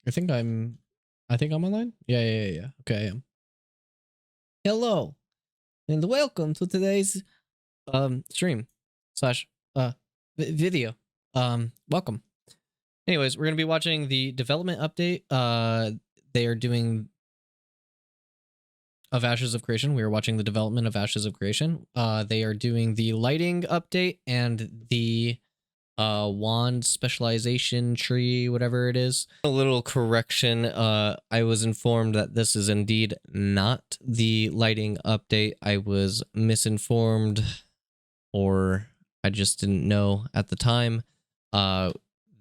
I think I'm online. Yeah. Okay, I am. Hello and welcome to today's stream slash video. Welcome. Anyways, we're gonna be watching the development update. They are doing of Ashes of Creation. We are watching the development of Ashes of Creation. They are doing the lighting update and the wand specialization tree, whatever it is. A little correction. I was informed that this is indeed not the lighting update. I was misinformed, or I just didn't know at the time.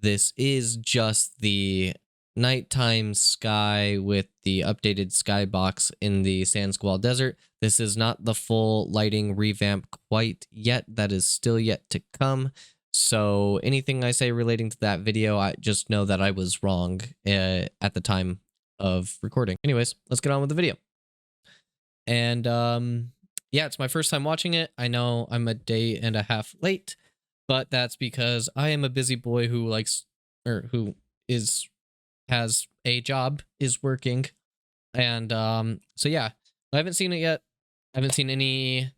This is just the nighttime sky with the updated skybox in the Sandsquall Desert. This is not the full lighting revamp quite yet. That is still yet to come. So anything I say relating to that video, I just know that I was wrong at the time of recording. Anyways, let's get on with the video. And yeah, it's my first time watching it. I know I'm a day and a half late, but that's because I am a busy boy who has a job, is working. And so yeah, I haven't seen it yet. I haven't seen any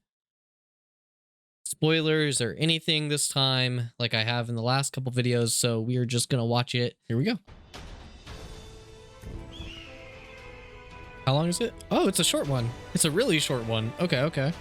spoilers or anything this time like I have in the last couple videos, so we are just gonna watch it. Here we go. How long is it? Oh, it's a short one. It's a really short one. Okay.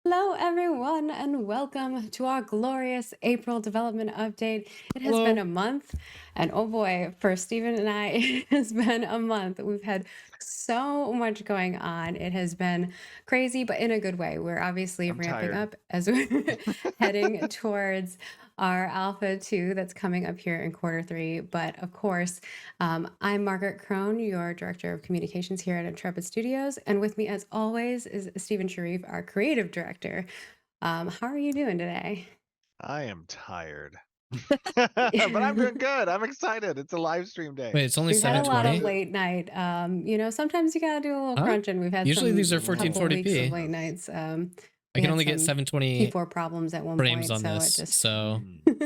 Hello everyone and welcome to our glorious April development update. It has been a month, and oh boy, for Steven and I, it has been a month. We've had so much going on. It has been crazy, but in a good way. We're obviously ramping up as we're heading towards our Alpha 2 that's coming up here in Q3. But of course, I'm Margaret Crone, your Director of Communications here at Intrepid Studios. And with me, as always, is Stephen Sharif, our Creative Director. How are you doing today? I am tired. But I'm doing good. I'm excited. It's a live stream day. Wait, it's only We've had a lot 720? of late night. You know, sometimes you gotta do a little crunching. We've had usually these are couple weeks of 1440p. late nights. I can only get 720 P4 problems at one frames point, on so this, it just so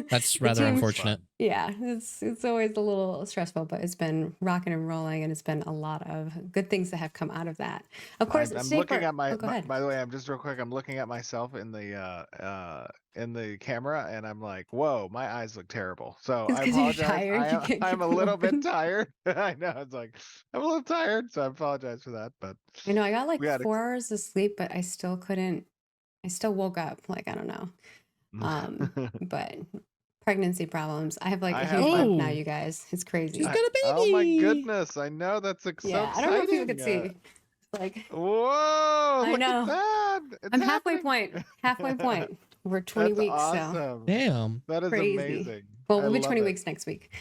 that's rather unfortunate. Yeah, it's always a little stressful, but it's been rocking and rolling, and it's been a lot of good things that have come out of that. Of course, I'm looking at go ahead. by the way, I'm just real quick. I'm looking at myself in the camera, and I'm like, whoa, my eyes look terrible. So I apologize. I'm a little bit tired. I know. It's like I'm a little tired, so I apologize for that. But I know I got like 4 hours of sleep, but I still couldn't. I still woke up. Like, I don't know. But pregnancy problems. I have like a huge bump now, you guys. It's crazy. She's got a baby. Oh my goodness. I know, that's so exciting. I don't know if people could see. It's like, whoa, I know. Look at that. I'm halfway point. We're 20 That's weeks. awesome. So damn. That is crazy. amazing. Well, we'll be 20 weeks next week.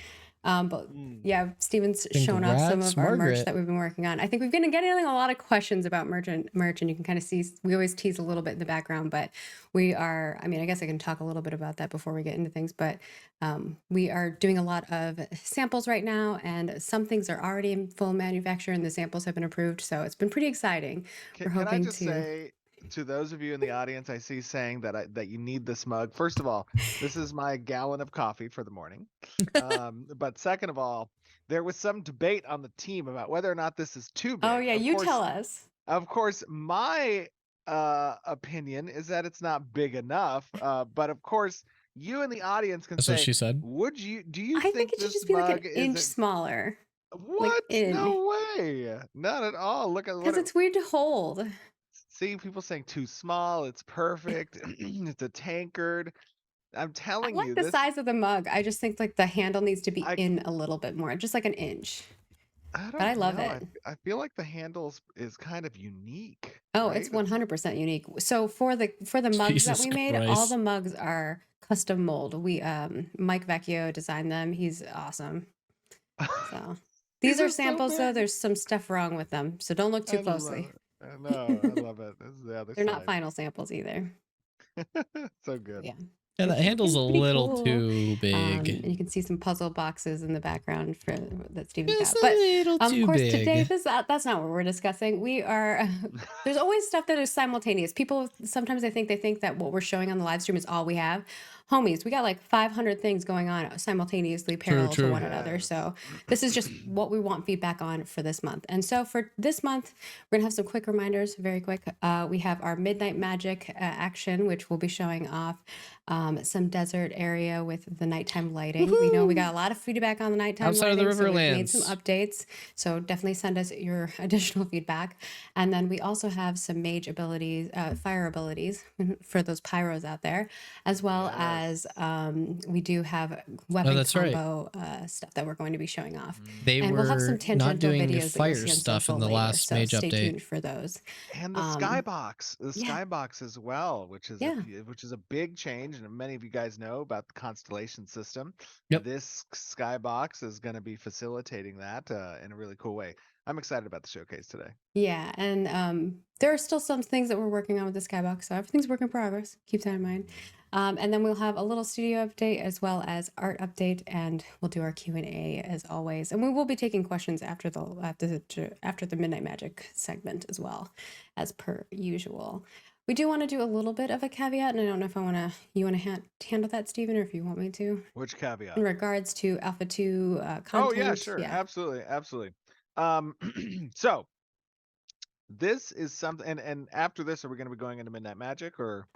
But yeah, Steven's shown off some of our merch that we've been working on. I think we've been getting a lot of questions about merch, and you can kind of see we always tease a little bit in the background, but we are, I mean, I guess I can talk a little bit about that before we get into things, but we are doing a lot of samples right now, and some things are already in full manufacture and the samples have been approved, so it's been pretty exciting. Can I just say to those of you in the audience I see saying that you need this mug, first of all, this is my gallon of coffee for the morning. But second of all, there was some debate on the team about whether or not this is too big. Oh yeah, you tell us. Of course, my opinion is that it's not big enough. But of course, you in the audience can That's say, what she said. Do you think it should this just be like an inch is smaller? What? No way. Not at all. Look at what because it's weird to hold. See, people saying too small, it's perfect. It's a tankard. I'm telling I you, like the size of the mug. I just think like the handle needs to be in a little bit more, just like an inch. But I love it. I feel like the handles is kind of unique. Oh, right? it's 100% unique. So for the mugs that we made, all the mugs are custom mold. We Mike Vecchio designed them. He's awesome. So these are samples though. There's some stuff wrong with them, so don't look too closely. No, I love it. This is the other They're side. not final samples either. So good. Yeah. Yeah, that which handle's is a pretty little cool. too big. And you can see some puzzle boxes in the background for that Steven's It's got. a But little of too course, today big. that's not what we're discussing. We are there's always stuff that is simultaneous. People sometimes they think that what we're showing on the live stream is all we have. Homies, we got like 500 things going on simultaneously parallel to one another. So this is just what we want feedback on for this month. And so for this month, we're gonna have some quick reminders, very quick. We have our Midnight Magic action, which will be showing off some desert area with the nighttime lighting. We know we got a lot of feedback on the nighttime Outside of the lighting, so we've made some Riverlands. updates. So definitely send us your additional feedback. And then we also have some mage abilities, fire abilities for those pyros out there, as well as we do have weapon that's right. combo stuff that we're going to be showing off. They And we'll have some were not tangential doing videos that you'll fire see on stuff in social the later. last So mage stay update. tuned for those. And the skybox, skybox as well, which is a big change, and many of you guys know about the constellation system. Yep. This skybox is going to be facilitating that in a really cool way. I'm excited about the showcase today. Yeah, and there are still some things that we're working on with the skybox, so everything's work in progress. Keep that in mind. And then we'll have a little studio update as well as art update, and we'll do our Q&A as always. And we will be taking questions after the Midnight Magic segment as well, as per usual. We do want to do a little bit of a caveat, and I don't know if you want to handle that, Stephen, or if you want me to. Which caveat? In regards to Alpha 2 content. Oh yeah, sure, absolutely. So this is something, and after this, are we going to be going into Midnight Magic or?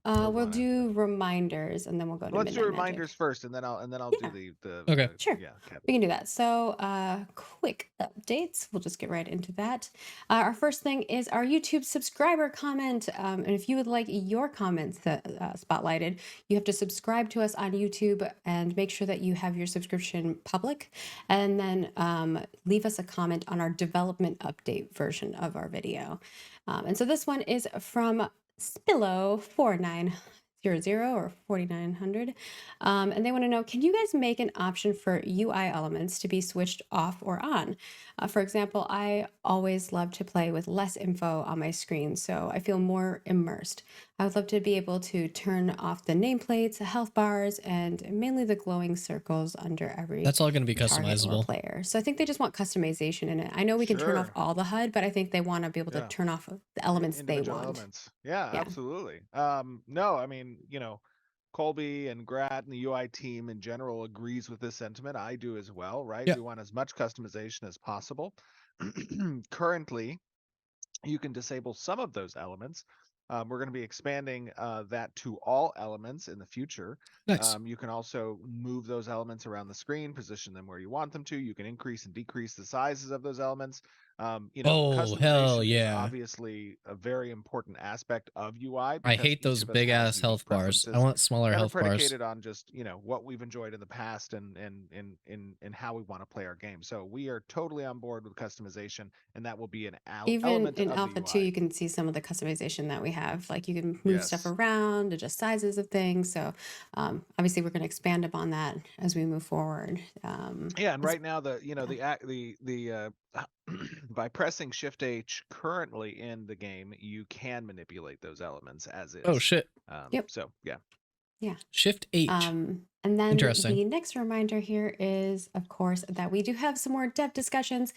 We'll do reminders and then we'll go to Let's do Midnight reminders Magic. first, and then I'll do the Okay. Sure. Yeah, we can do that. So quick updates. We'll just get right into that. Our first thing is our YouTube subscriber comment. And if you would like your comments spotlighted, you have to subscribe to us on YouTube and make sure that you have your subscription public, and then leave us a comment on our development update version of our video. And so this one is from Spillo4900 or 4900. And they want to know, can you guys make an option for UI elements to be switched off or on? For example, I always love to play with less info on my screen, so I feel more immersed. I would love to be able to turn off the nameplates, the health bars, and mainly the glowing circles under every That's all going to be target or customizable. player. So I think they just want customization in it. I know we can turn off all the HUD, but I think they want to be able to turn off the elements they want. Elements. Yeah, absolutely. No, I mean, Colby and Grat and the UI team in general agrees with this sentiment. I do as well, right? We want as much customization as possible. Currently, you can disable some of those elements. We're going to be expanding that to all elements in the future. Nice. You can also move those elements around the screen, position them where you want them to. You can increase and decrease the sizes of those elements. Customization is obviously a very important aspect of UI. I hate those big ass health bars. I want smaller health bars. Predicated on just what we've enjoyed in the past and how we want to play our game. So we are totally on board with customization, and that will be an element in of Alpha the 2, UI. you can see some of the customization that we have. Like you can move stuff around, adjust sizes of things. So obviously we're going to expand upon that as we move forward. And right now by pressing Shift H currently in the game, you can manipulate those elements as is. Oh shit. So yeah. Shift H. And then the next reminder here is, of course, that we do have some more depth discussions.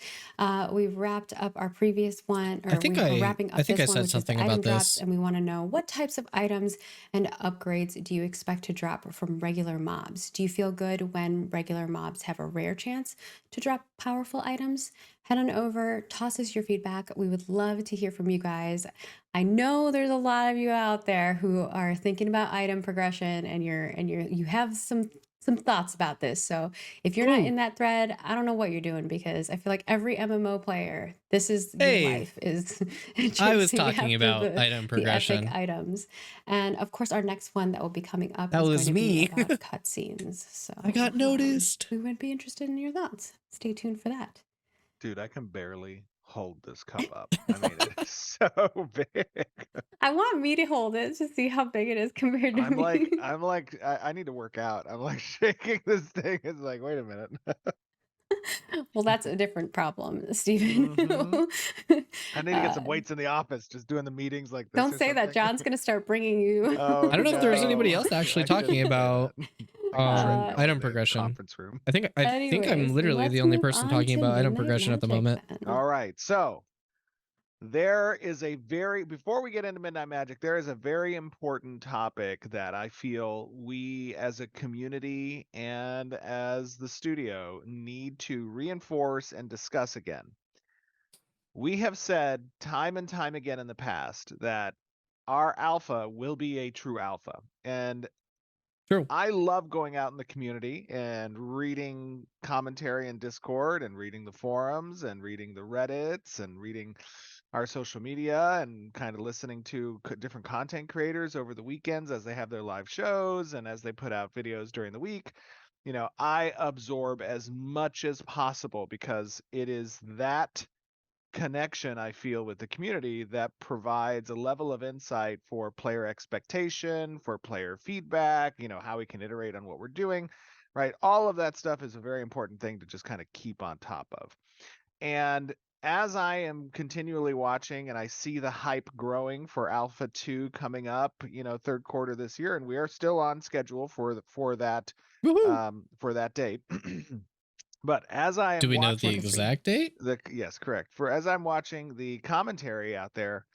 We've wrapped up our previous one, or we're wrapping up this one, which is the item drops, and we want to know what types of items and upgrades do you expect to drop from regular mobs? Do you feel good when regular mobs have a rare chance to drop powerful items? Head on over, toss us your feedback. We would love to hear from you guys. I know there's a lot of you out there who are thinking about item progression, and you have some thoughts about this. So if you're not in that thread, I don't know what you're doing, because I feel like every MMO player, this is your life, is I was talking about item progression, the epic items. And of course, our next one that will be coming up is going to me. be about cutscenes. So I got noticed. We would be interested in your thoughts. Stay tuned for that. Dude, I can barely hold this cup up. I mean, it's so big. I want me to hold it to see how big it is compared to me. I need to work out. I'm like shaking this thing. It's like, wait a minute. Well, that's a different problem, Stephen. I need to get some weights in the office, just doing the meetings like this Don't or say that. something. John's going to start bringing you. Oh, I don't know if there's anybody no. else actually I talking shouldn't say about that. I can trend over item the progression. conference room. I think I'm Anyways, literally the let's only move person on talking to about item Midnight progression at the Magic moment. then. All right, so there is before we get into Midnight Magic, there is a very important topic that I feel we as a community and as the studio need to reinforce and discuss again. We have said time and time again in the past that our alpha will be a true alpha. And True. I love going out in the community and reading commentary in Discord and reading the forums and reading the Reddits and reading our social media and kind of listening to different content creators over the weekends as they have their live shows and as they put out videos during the week. You know, I absorb as much as possible because it is that connection I feel with the community that provides a level of insight for player expectation, for player feedback, you know, how we can iterate on what we're doing, right? All of that stuff is a very important thing to just kind of keep on top of. And as I am continually watching and I see the hype growing for Alpha 2 coming up, you know, third quarter this year, and we are still on schedule for that date. But as I am Do we know the watching exact date? yes, correct. For as I'm watching the commentary out there,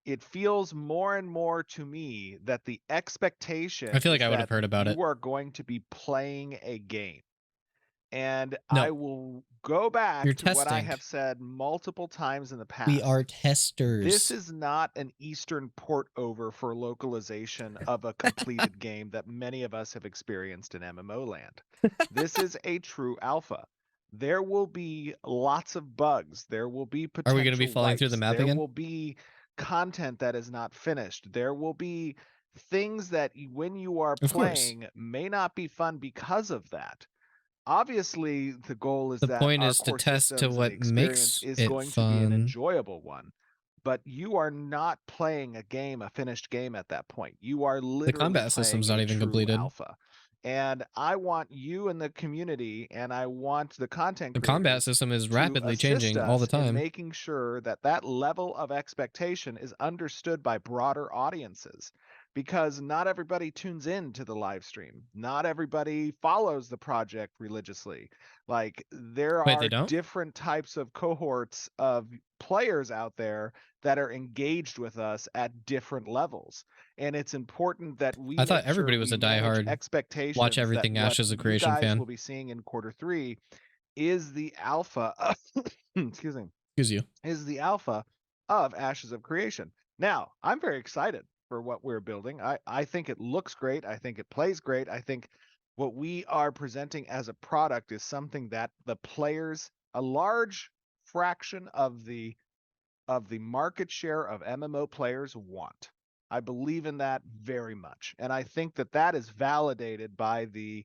it feels more and more to me that the expectation I feel like is I would have that heard about it. you are going to be playing a game. And No. I will go back You're to what I testing. have said multiple times in the past. We are testers. This is not an Eastern port over for localization of a completed game that many of us have experienced in MMO land. This is a true alpha. There will be lots of bugs. There will be potential Are we going to be falling through the map there again? will be content that is not finished. There will be things that when you are playing may not be fun because of that. Obviously, the goal is The that point our is to core test to systems and the what experience makes is it going to be an fun. enjoyable one. But you are not playing a finished game at that point. You are literally The combat system's not even completed. Alpha. And I want you in the community and I want the content The creators combat system is to rapidly assist changing all the us in time. making sure that that level of expectation is understood by broader audiences. Because not everybody tunes in to the live stream. Not everybody follows the project religiously. Like there Wait, are they don't? different types of cohorts of players out there that are engaged with us at different levels. And it's important that we I thought make sure everybody was we a manage diehard expectations watch that everything what Ashes of you Creation guys fan. will be seeing in quarter 3 is the alpha of, excuse me. Excuse you. Is the alpha of Ashes of Creation. Now, I'm very excited for what we're building. I think it looks great. I think it plays great. I think what we are presenting as a product is something that the players, a large fraction of the market share of MMO players want. I believe in that very much. And I think that that is validated by the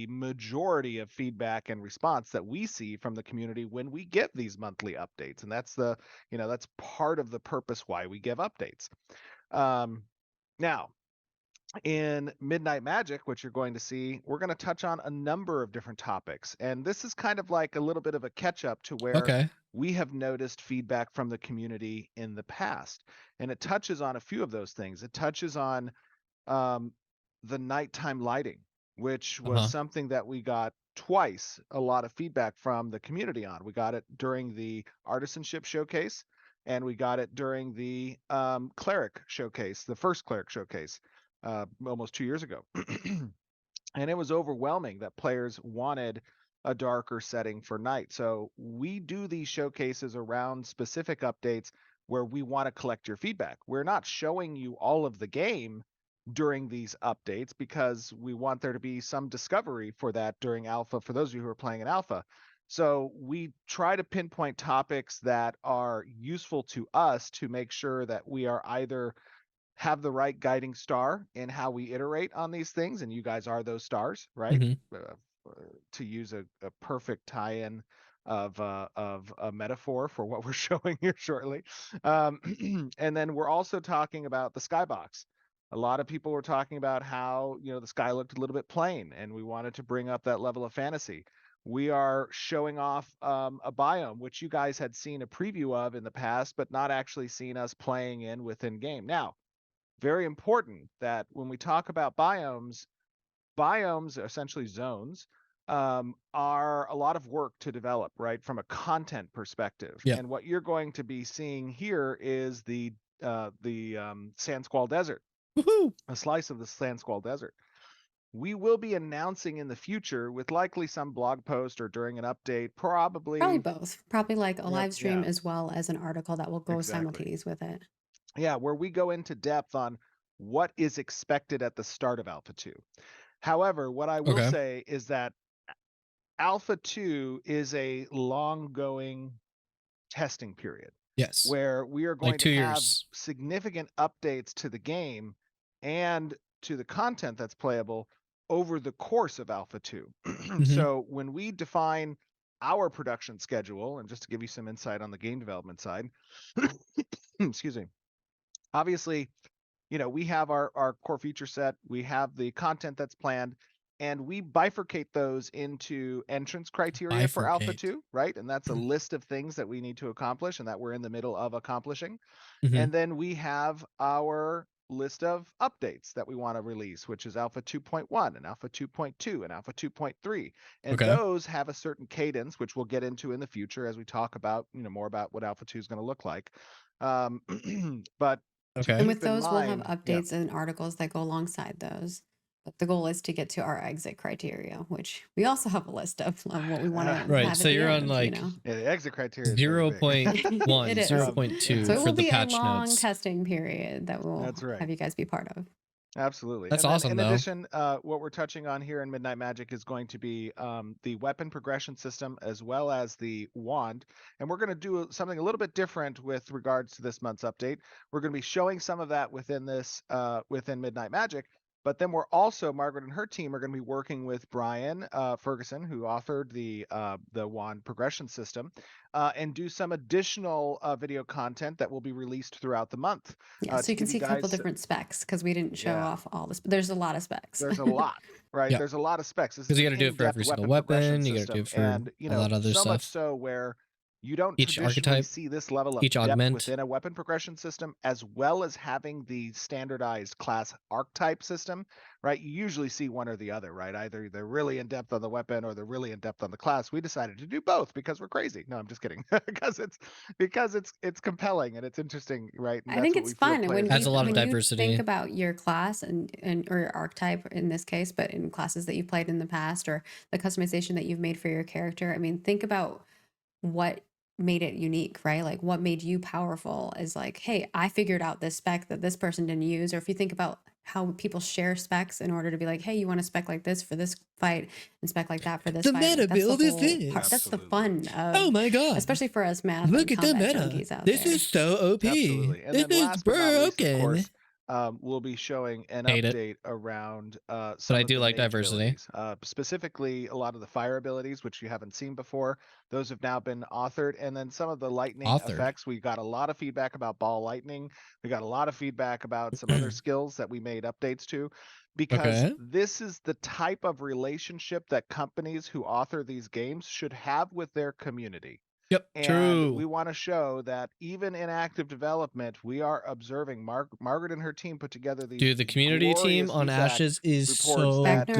majority of feedback and response that we see from the community when we give these monthly updates. And that's that's part of the purpose why we give updates. Now, in Midnight Magic, what you're going to see, we're going to touch on a number of different topics. And this is kind of like a little bit of a catch up to where we have noticed feedback from the community in the past. And it touches on a few of those things. It touches on the nighttime lighting, which was something that we got twice a lot of feedback from the community on. We got it during the artisanship showcase, and we got it during the cleric showcase, the first cleric showcase, almost 2 years ago. And it was overwhelming that players wanted a darker setting for night. So we do these showcases around specific updates where we want to collect your feedback. We're not showing you all of the game during these updates because we want there to be some discovery for that during alpha for those of you who are playing in alpha. So we try to pinpoint topics that are useful to us to make sure that we are either have the right guiding star in how we iterate on these things, and you guys are those stars, right? To use a perfect tie-in of a metaphor for what we're showing here shortly. And then we're also talking about the skybox. A lot of people were talking about how the sky looked a little bit plain, and we wanted to bring up that level of fantasy. we are showing off a biome, which you guys had seen a preview of in the past, but not actually seen us playing in within game. Now, very important that when we talk about biomes, essentially zones, are a lot of work to develop, right, from a content perspective. Yeah. And what you're going to be seeing here is the Sandsquall Desert, Woohoo! a slice of the Sandsquall Desert. We will be announcing in the future with likely some blog post or during an update, probably both. Probably like a live stream yeah, as well as an article that will go exactly. simultaneous with it. Yeah, where we go into depth on what is expected at the start of Alpha 2. However, what I will say is that Alpha 2 is a long-going testing period. Yes. Where we are going Like 2 to have years. significant updates to the game and to the content that's playable over the course of Alpha 2. So when we define our production schedule, and just to give you some insight on the game development side, excuse me, obviously, you know, we have our core feature set, we have the content that's planned, and we bifurcate those into entrance criteria for Alpha 2, right? And that's a list of things that we need to accomplish and that we're in the middle of accomplishing. And then we have our list of updates that we want to release, which is Alpha 2.1 and Alpha 2.2 and Alpha 2.3. And those have a certain cadence, which we'll get into in the future as we talk about, you know, more about what Alpha 2 is going to look like. But and with those, we'll have updates and articles that go alongside those. But the goal is to get to our exit criteria, which we also have a list of what we want to right. have. So you're on like the exit criteria 0.1, 0.2 so it for will the be patch a long notes. Testing period that we'll That's right. have you guys be part of. Absolutely. That's and then, awesome, in though. addition, what we're touching on here in Midnight Magic is going to be the weapon progression system as well as the wand. And we're going to do something a little bit different with regards to this month's update. We're going to be showing some of that within this within Midnight Magic. But then we're also, Margaret and her team are going to be working with Brian Ferguson, who authored the wand progression system, and do some additional video content that will be released throughout the month. Yeah, so you can see a couple different specs because we didn't show off all this. There's a lot of specs. There's a lot, right? Yeah. There's a lot of specs. Because you got to do it for every single weapon. You got to do it for and, you know, a lot of other so stuff. much so where you don't Each traditionally archetype, see this level of each depth augment within a weapon progression system, as well as having the standardized class archetype system, right? You usually see one or the other, right? Either they're really in depth on the weapon or they're really in depth on the class. We decided to do both because we're crazy. No, I'm just kidding. because it's compelling and it's interesting, right? And I think it's fun when adds a lot of you diversity. think about your class and or your archetype in this case, but in classes that you've played in the past or the customization that you've made for your character. I mean, think about what made it unique, right? Like what made you powerful is like, hey, I figured out this spec that this person didn't use. Or if you think about how people share specs in order to be like, hey, you want a spec like this for this fight and spec like that for this the fight. meta Like, build is this. That's the fun of, oh my god, especially for us math look and at the combat meta. junkies out This there. is so OP. Absolutely. And this then is last but not least, of broken. course, we'll be showing an update around but I do like diversity. Specifically a lot of the fire abilities, which you haven't seen before. Those have now been authored. And then some of the lightning effects. We got a lot of feedback about ball lightning. We got a lot of feedback about some other skills that we made updates to. Because this is the type of relationship that companies who author these games should have with their community. Yep, and true. we want to show that even in active development, we are observing. Margaret and her team put together these. Dude, the community team on Ashes is so good.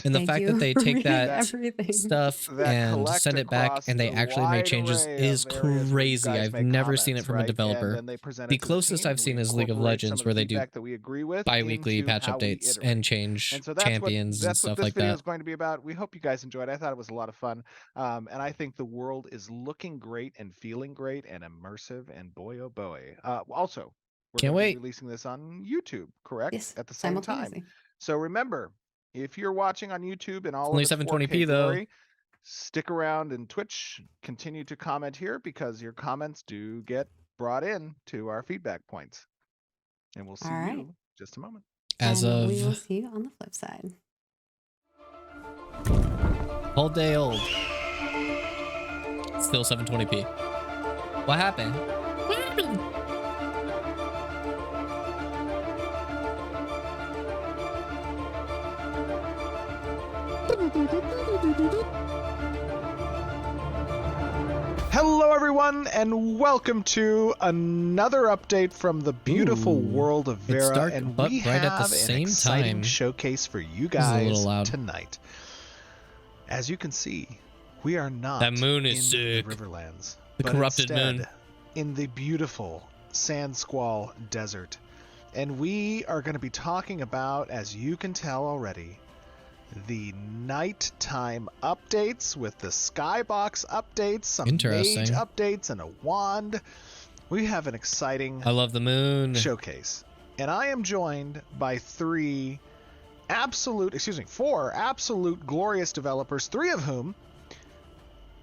And the fact that they take that stuff and send it back and they actually make changes is crazy. I've never seen it from a developer. The closest I've seen is League of Legends, where they do bi-weekly patch updates and change champions and stuff like that. That's what this video is going to be about. We hope you guys enjoyed. I thought it was a lot of fun. And I think the world is looking great and feeling great and immersive, and boy oh boy. Also, we're Can't going wait. to be releasing this on YouTube, correct? Yes, at the same time. So remember, if you're watching on YouTube and all only of its 720p 4K though, glory, stick around in Twitch, continue to comment here because your comments do get brought in to our feedback points. And we'll see you in just a moment. We will see you on the flip side. Whole day old. Still 720p. What happened? everyone, and welcome to another update from the beautiful world of Vera. It's dark, and but we bright have at the an same exciting time. showcase for you This is a little guys loud. tonight. As you can see, we are not That moon is in sick. the Riverlands, The but corrupted instead moon. in the beautiful Sandsquall Desert. And we are going to be talking about, as you can tell already, the nighttime updates with the skybox updates, some mage Interesting. updates, and a wand. We have an exciting I love the moon. showcase. And I am joined by four absolute glorious developers, three of whom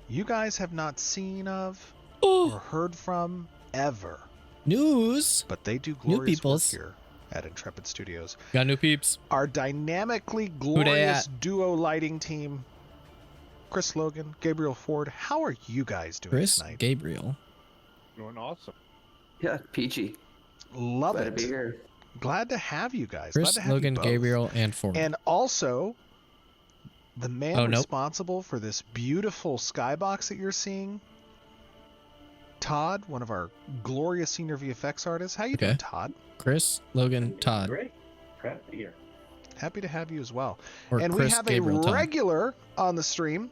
you guys have not seen of or heard from ever. News. But they do New glorious work peoples. here at Intrepid Studios. Got new peeps. Our dynamically they glorious at? duo lighting team, Chris Logan, Gabriel Ford. How are you guys doing Chris tonight? Gabriel. Doing awesome. Yeah, peachy. Love Glad it. to be here. Glad to have you guys. Chris, Glad to have Logan, you both. Gabriel, and Ford. And also, the man Oh, nope. responsible for this beautiful skybox that you're seeing, Todd, one of our glorious senior VFX artists. How you doing, Okay. Todd? Chris, Logan, Todd. Great. Proud to be here. Happy to have you as well. Or And Chris we have Gabriel a Todd. regular on the stream,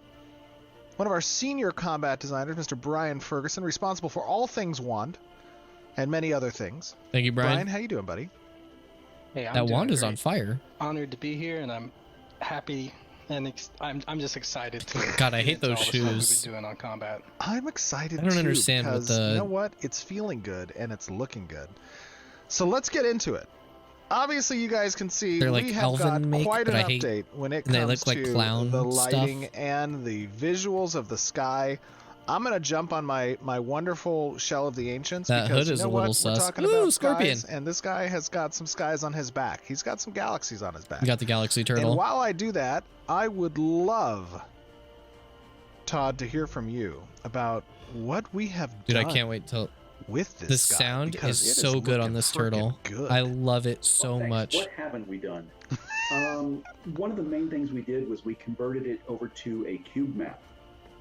one of our senior combat designers, Mr. Brian Ferguson, responsible for all things wand and many other things. Thank you, Brian, Brian. how you doing, buddy? Hey, I'm That doing wand is great. on fire. Honored to be here, and I'm happy and I'm just excited to. God, I get hate into those all the stuff shoes. We've been doing on combat. I'm excited I don't too, understand what because the- you know what? It's feeling good and it's looking good. So let's get into it. Obviously, you guys can see They're like we have elven got make, quite an but I hate- update when it and they comes look like to clown the stuff. lighting and the visuals of the sky. I'm gonna jump on my wonderful Shell of the Ancients That because hood is you know a little what? We're sus. talking Ooh, about scorpion. skies, and this guy has got some skies on his back. He's got some galaxies on his back. You got the Galaxy And Turtle. while I do that, I would love Todd to hear from you about what we have Dude, I done can't wait till with this the sky, sound because is it so good on looking this frickin' turtle. Good. I love it so Well, thanks. much. What haven't we done? One of the main things we did was we converted it over to a cube map,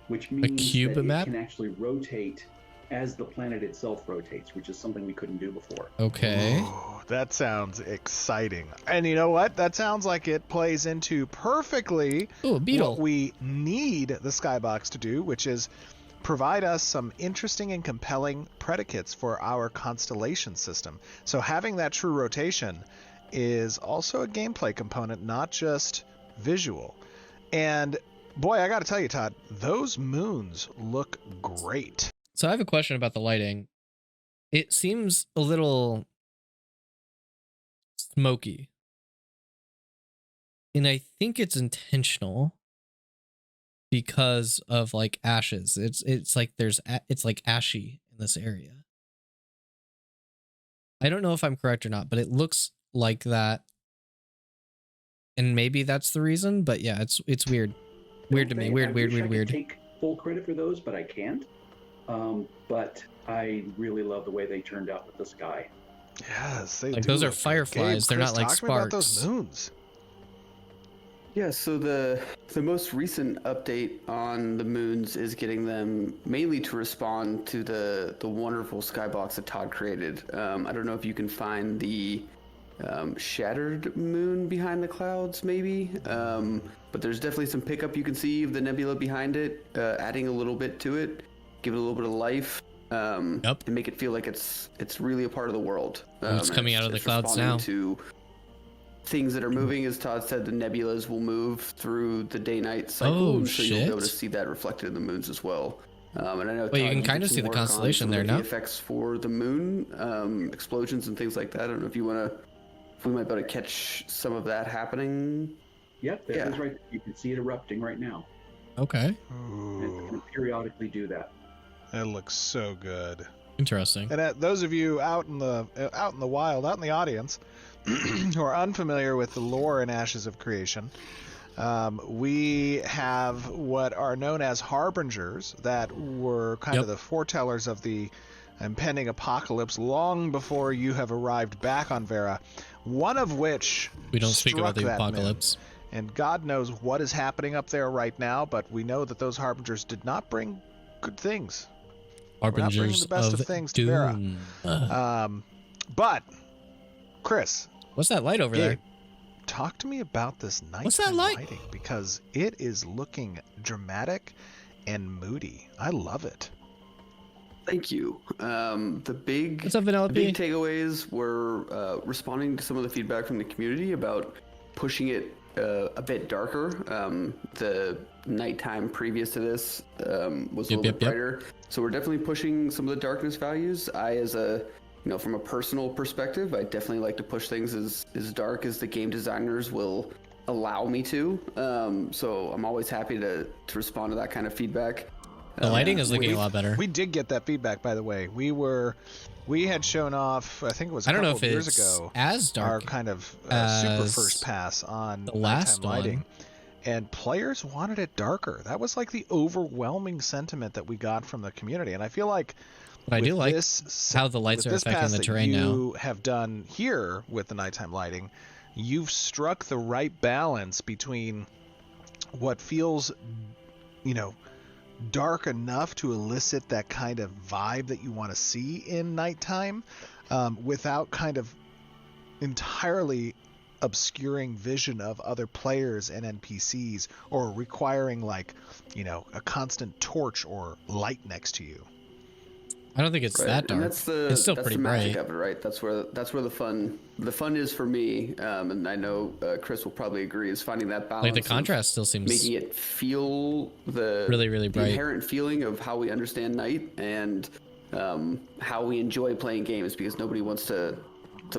which means cube that map? it can actually rotate as the planet itself rotates, which is something we couldn't do before. Okay. Ooh, that sounds exciting. And you know what? That sounds like it plays into perfectly Ooh, a beetle. what we need the Skybox to do, which is provide us some interesting and compelling predicates for our constellation system. So having that true rotation is also a gameplay component, not just visual. And boy, I got to tell you, Todd, those moons look great. So I have a question about the lighting. It seems a little smoky. And I think it's intentional because of like ashes. It's like it's like ashy in this area. I don't know if I'm correct or not, but it looks like that. And maybe that's the reason, but yeah, it's weird. Weird to me. I Weird. wish I could take full credit for those, but I can't. But I really love the way they turned out with the sky. Yes, they Like, do those are look good. fireflies, Gabe, they're not Chris, like talk to me about those sparks. moons. Yeah, so the most recent update on the moons is getting them mainly to respond to the wonderful skybox that Todd created. I don't know if you can find the shattered moon behind the clouds, maybe. But there's definitely some pickup you can see of the nebula behind it, adding a little bit to it, give it a little bit of life, and make it feel like it's really a part of the world. It's coming out of the clouds responding now. To things that are moving, as Todd said, the nebulas will move through the day-night cycle, Oh, and so you'll be able to shit. see that reflected in the moons as well. And I know Well, you Todd, can did kinda some see the work on constellation some there, of the no? VFX for the moon, explosions and things like that. I don't know if you want to, if we might be able to catch some of that happening. Yep, that Yeah. is right. You can see it erupting right now. Okay. And it's Ooh, going to periodically do that. it looks so good. Interesting. And those of you out in the wild, out in the audience, who are unfamiliar with the lore in Ashes of Creation, we have what are known as harbingers that were kind of the foretellers of the impending apocalypse long before you have arrived back on Vera. One of which We don't speak about struck the that moon. apocalypse. And God knows what is happening up there right now, but we know that those harbingers did not bring good things. Harbingers the best of of things to Vera. doom. But Chris, What's that light over Gabe, there? talk to me about this nighttime What's that light? lighting, because it is looking dramatic and moody. I love it. Thank you. The big What's up, Vanellope? big takeaways were responding to some of the feedback from the community about pushing it a bit darker. The nighttime previous to this was a little bit brighter. So we're definitely pushing some of the darkness values. As a, from a personal perspective, I definitely like to push things as dark as the game designers will allow me to. So I'm always happy to respond to that kind of feedback. The lighting is looking a lot better. We did get that feedback, by the way. We had shown off, I think it was a I don't know couple if of years it's ago, as dark our kind of super as first pass on the last nighttime lighting. one. And players wanted it darker. That was like the overwhelming sentiment that we got from the community. And I feel like But I do like how the lights with are this affecting pass the that terrain now. you have done here with the nighttime lighting, you've struck the right balance between what feels, dark enough to elicit that kind of vibe that you want to see in nighttime, without kind of entirely obscuring vision of other players and NPCs, or requiring a constant torch or light next to you. I don't think it's that dark. And it's still that's pretty the magic bright. of it, right? That's where the fun is for me, and I know Chris will probably agree, is finding that balance. Like the contrast still seems making it feel the really, really the bright. inherent feeling of how we understand night and how we enjoy playing games, because nobody wants to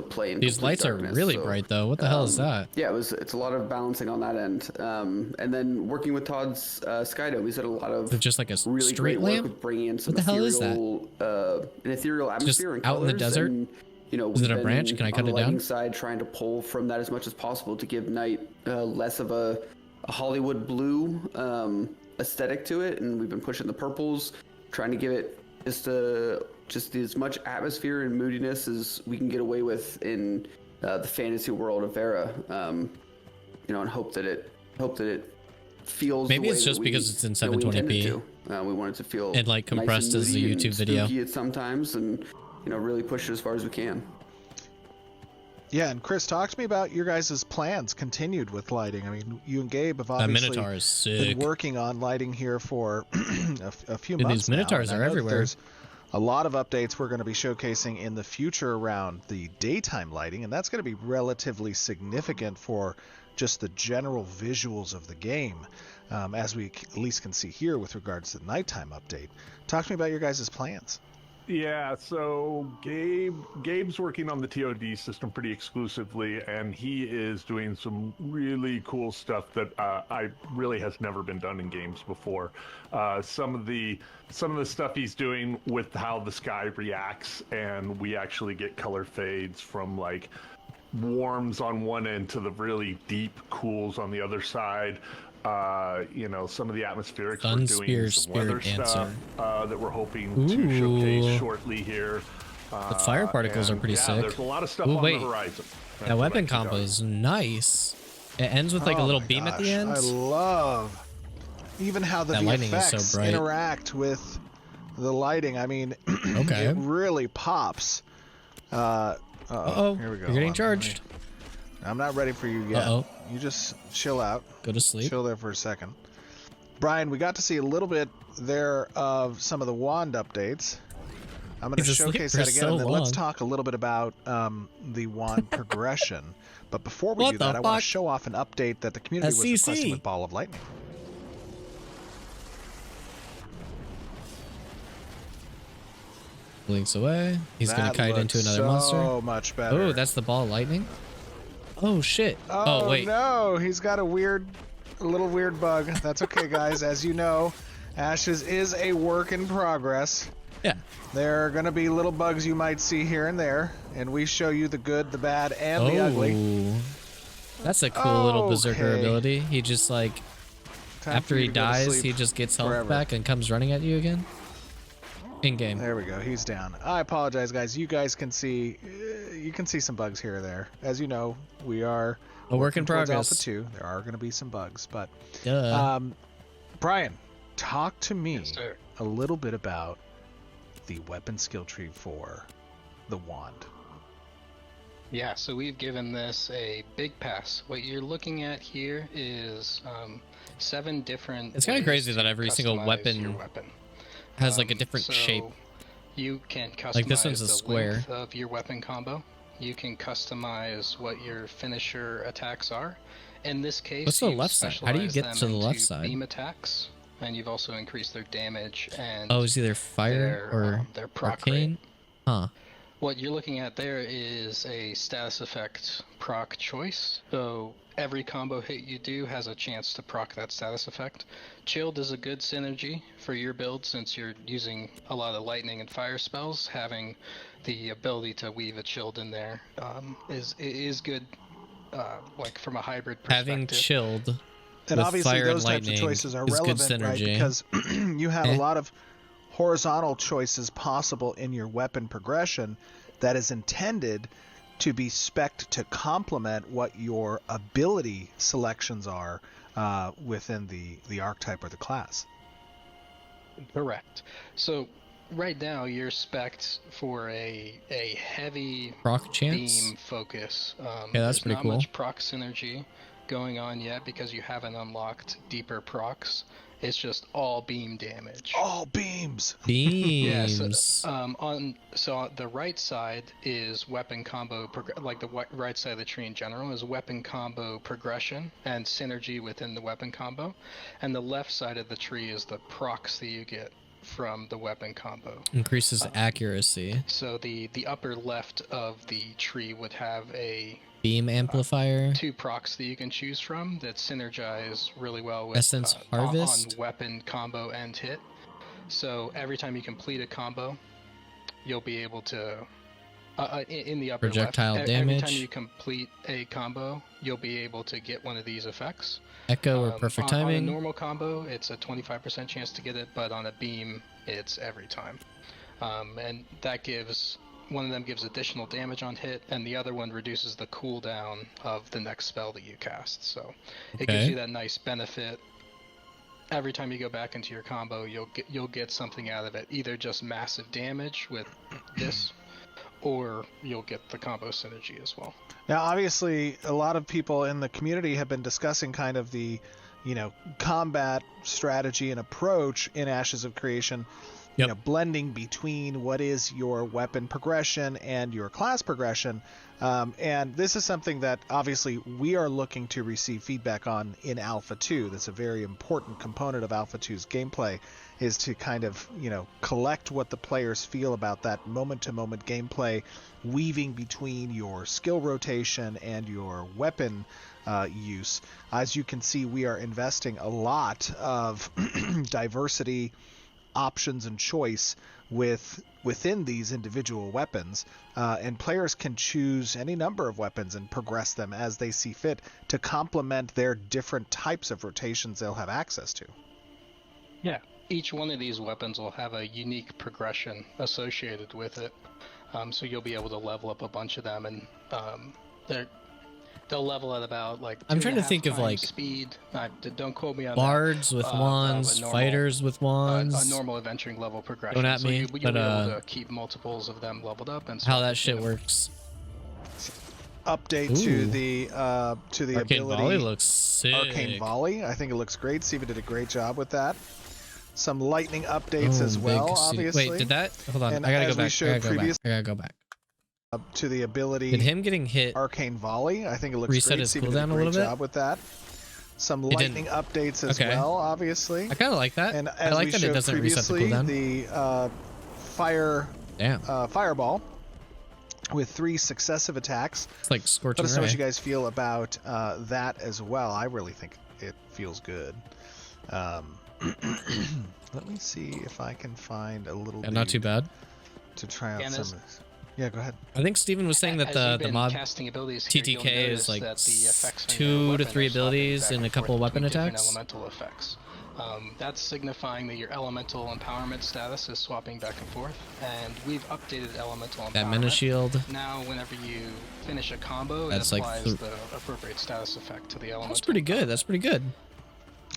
play in These complete lights darkness. are really So, bright though. What the hell is that? Yeah, it's a lot of balancing on that end, and then working with Todd's Skydome, he's had a lot of Is it just like a really street great lamp? work with bringing in some What the hell is that? an ethereal atmosphere and out in the colors, desert? and, Is it a we've branch? been Can I cut on it the lighting down? side trying to pull from that as much as possible to give night less of a Hollywood blue aesthetic to it, and we've been pushing the purples, trying to give it just as much atmosphere and moodiness as we can get away with in the fantasy world of Vera, and hope that it feels. Maybe the way it's just that because it's in we intended 720p. to. We want it to feel And, like, nice compressed and as a moody and YouTube video. spooky at sometimes, and really push it as far as we can. Yeah, and Chris, talk to me about your guys' plans continued with lighting. I mean, you and Gabe have That obviously Minotaur is been sick. working on lighting here for a few Dude, months these Minotaurs now, and are I know that everywhere. There's a lot of updates we're going to be showcasing in the future around the daytime lighting, and that's going to be relatively significant for just the general visuals of the game, as we at least can see here with regards to the nighttime update. Talk to me about your guys' plans. Yeah, so Gabe's working on the TOD system pretty exclusively, and he is doing some really cool stuff that I really has never been done in games before. Some of the stuff he's doing with how the sky reacts, and we actually get color fades from like warms on one end to the really deep cools on the other side. Some of the atmospherics we're doing, some weather stuff that we're hoping to showcase shortly here. The fire particles are pretty sick. There's a lot of stuff Ooh, on wait. the horizon. That weapon combo is nice. It ends with like a Oh little my beam at the gosh, end. I love even how the That lighting is so VFX bright. interact with the lighting. I mean, Okay. it really pops. Uh-oh. Here we go. You're getting Hold on, charged. I'm not ready for you yet. Uh-oh. You just chill out. Go to sleep. Chill there for a second. Brian, we got to see a little bit there of some of the wand updates. I'm going to He's asleep showcase for that again, so and then let's long. talk a little bit about the wand progression. But before we What do the that, I want fuck? to show off an update that the community was SCC. requesting with Ball of Lightning. Blinks away. He's gonna That kite into looks another monster. So much better. Oh, that's the ball of lightning. Oh shit. Oh, wait. no, he's got a little weird bug. That's okay, guys. As you know, Ashes is a work in progress. Yeah. There are going to be little bugs you might see here and there, and we show you the good, the bad, and the ugly. Oh. That's a cool little berserker Okay. ability. He just like Time after for you he to go to dies, sleep he just gets health forever. back and comes running at you again. In game. There we go. He's down. I apologize, guys. You guys can see, you can see some bugs here or there. As you know, we are A work in working towards progress. Alpha 2. There are going to be some bugs, but Duh. Brian, talk to me Yes, sir. a little bit about the weapon skill tree for the wand? Yeah, so we've given this a big pass. What you're looking at here is 7 different. It's kind of ways crazy that to every single customize your weapon has like a different so shape. You can customize Like this one's a the square. length of your weapon combo. You can customize what your finisher attacks are. In this case, What's the you've left side? How do you get specialized to them the left into side? Beam attacks, and you've also increased their damage and Oh, it's either fire or their proc rate. arcane? Huh. What you're looking at there is a status effect proc choice. So every combo hit you do has a chance to proc that status effect. Chilled is a good synergy for your build since you're using a lot of lightning and fire spells. Having the ability to weave a chilled in there is good, like from a hybrid perspective. Having chilled And with obviously fire and those types of lightning choices are is good relevant, right? synergy. Because you have Eh. a lot of horizontal choices possible in your weapon progression that is intended to be spec'd to complement what your ability selections are within the archetype or the class. Correct. So right now you're spec'd for a heavy proc chance? beam focus. Yeah, that's there's pretty not cool. much proc synergy going on yet because you haven't unlocked deeper procs. It's just all beam damage. All beams. Beams. On the right side is weapon combo, like the right side of the tree in general is weapon combo progression and synergy within the weapon combo, and the left side of the tree is the procs that you get from the weapon combo. Increases accuracy. So the upper left of the tree would have a Beam amplifier. 2 procs that you can choose from that synergize really well with Essence Harvest. on weapon combo and hit. So every time you complete a combo, you'll be able to in the upper Projectile left, every damage. time you complete a combo, you'll be able to get one of these effects. Echo or perfect On a timing. normal combo, it's a 25% chance to get it, but on a beam, it's every time. And that gives one of them gives additional damage on hit, and the other one reduces the cooldown of the next spell that you cast. So it gives Okay. you that nice benefit. Every time you go back into your combo, you'll get something out of it. Either just massive damage with this, or you'll get the combo synergy as well. Now, obviously, a lot of people in the community have been discussing kind of the, combat strategy and approach in Ashes of Creation. Yep. Blending between what is your weapon progression and your class progression. And this is something that obviously we are looking to receive feedback on in Alpha 2. That's a very important component of Alpha 2's gameplay, is to kind of, collect what the players feel about that moment-to-moment gameplay, weaving between your skill rotation and your weapon use. As you can see, we are investing a lot of diversity, options and choice within these individual weapons, and players can choose any number of weapons and progress them as they see fit to complement their different types of rotations they'll have access to. Yeah, each one of these weapons will have a unique progression associated with it, so you'll be able to level up a bunch of them, and they'll level at about like I'm trying to 2.5 think of times like speed. Don't quote me on bards with of a wands, normal- fighters with wands. a normal adventuring level progression. Don't at so me, you'll but, be able to keep multiples of them leveled up and how swap that shit between them. works. Update Ooh. to the Arcane ability. Volley looks sick. Arcane Volley. I think it looks great. Steven did a great job with that. Some lightning updates as Boom, well, big casino. obviously. Wait, did that? Hold on. And I gotta as go we back. showed I gotta go back. To the ability Did him getting hit Arcane Volley. I think it looks reset great. his Steven did a cooldown a great little bit? job with that. Some It lightning didn't. updates as Okay. well, obviously. I kind of like that. And I as like we that it showed doesn't reset the previously, cooldown. the Damn. fireball with 3 successive attacks. It's like scorching Let us know what ray. you guys feel about that as well. I really think it feels good. Let me see if I can find a little. Yeah, not too dude bad. to try out And some as- of this. Yeah, go ahead. I think Steven was saying that As the you've been mod casting abilities here, you'll TTK notice is like that the effects on 2 your to weapon 3 are swapping abilities back and a and couple forth weapon between different attacks. elemental effects. That's signifying that your elemental empowerment status is swapping back and forth, and we've updated elemental empowerment. That mana shield. Now, whenever you finish a combo, That's it like applies the appropriate status effect to the elemental. That's pretty good. That's pretty good.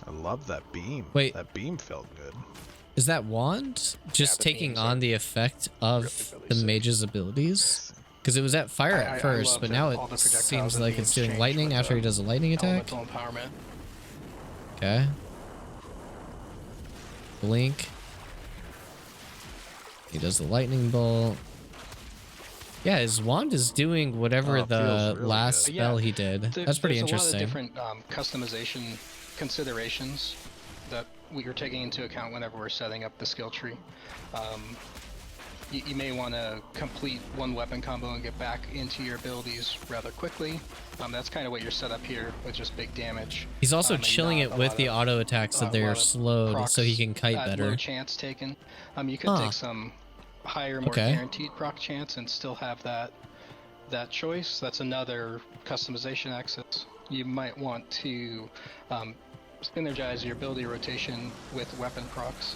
I love that beam. Wait. That beam felt good. Is that wand just the taking beams on are the effect of really the sick. mage's abilities? Because it was at fire I at first, love but that now all the it projectiles seems and like beams it's doing change lightning with after he the does a lightning attack. elemental empowerment. Okay. Blink. He does the lightning bolt. Yeah, his wand is doing whatever Oh, it the feels really last good. spell he did. That's pretty there's interesting. a lot of different customization considerations that we are taking into account whenever we're setting up the skill tree. You may want to complete one weapon combo and get back into your abilities rather quickly. That's kind of what you're set up here with just big damage. He's also and chilling not it a with lot the of- auto attacks so a they're lot of slowed so he procs can kite at better. Low chance taken. You could take some higher, more Okay. guaranteed proc chance and still have that choice. That's another customization axis. You might want to synergize your ability rotation with weapon procs.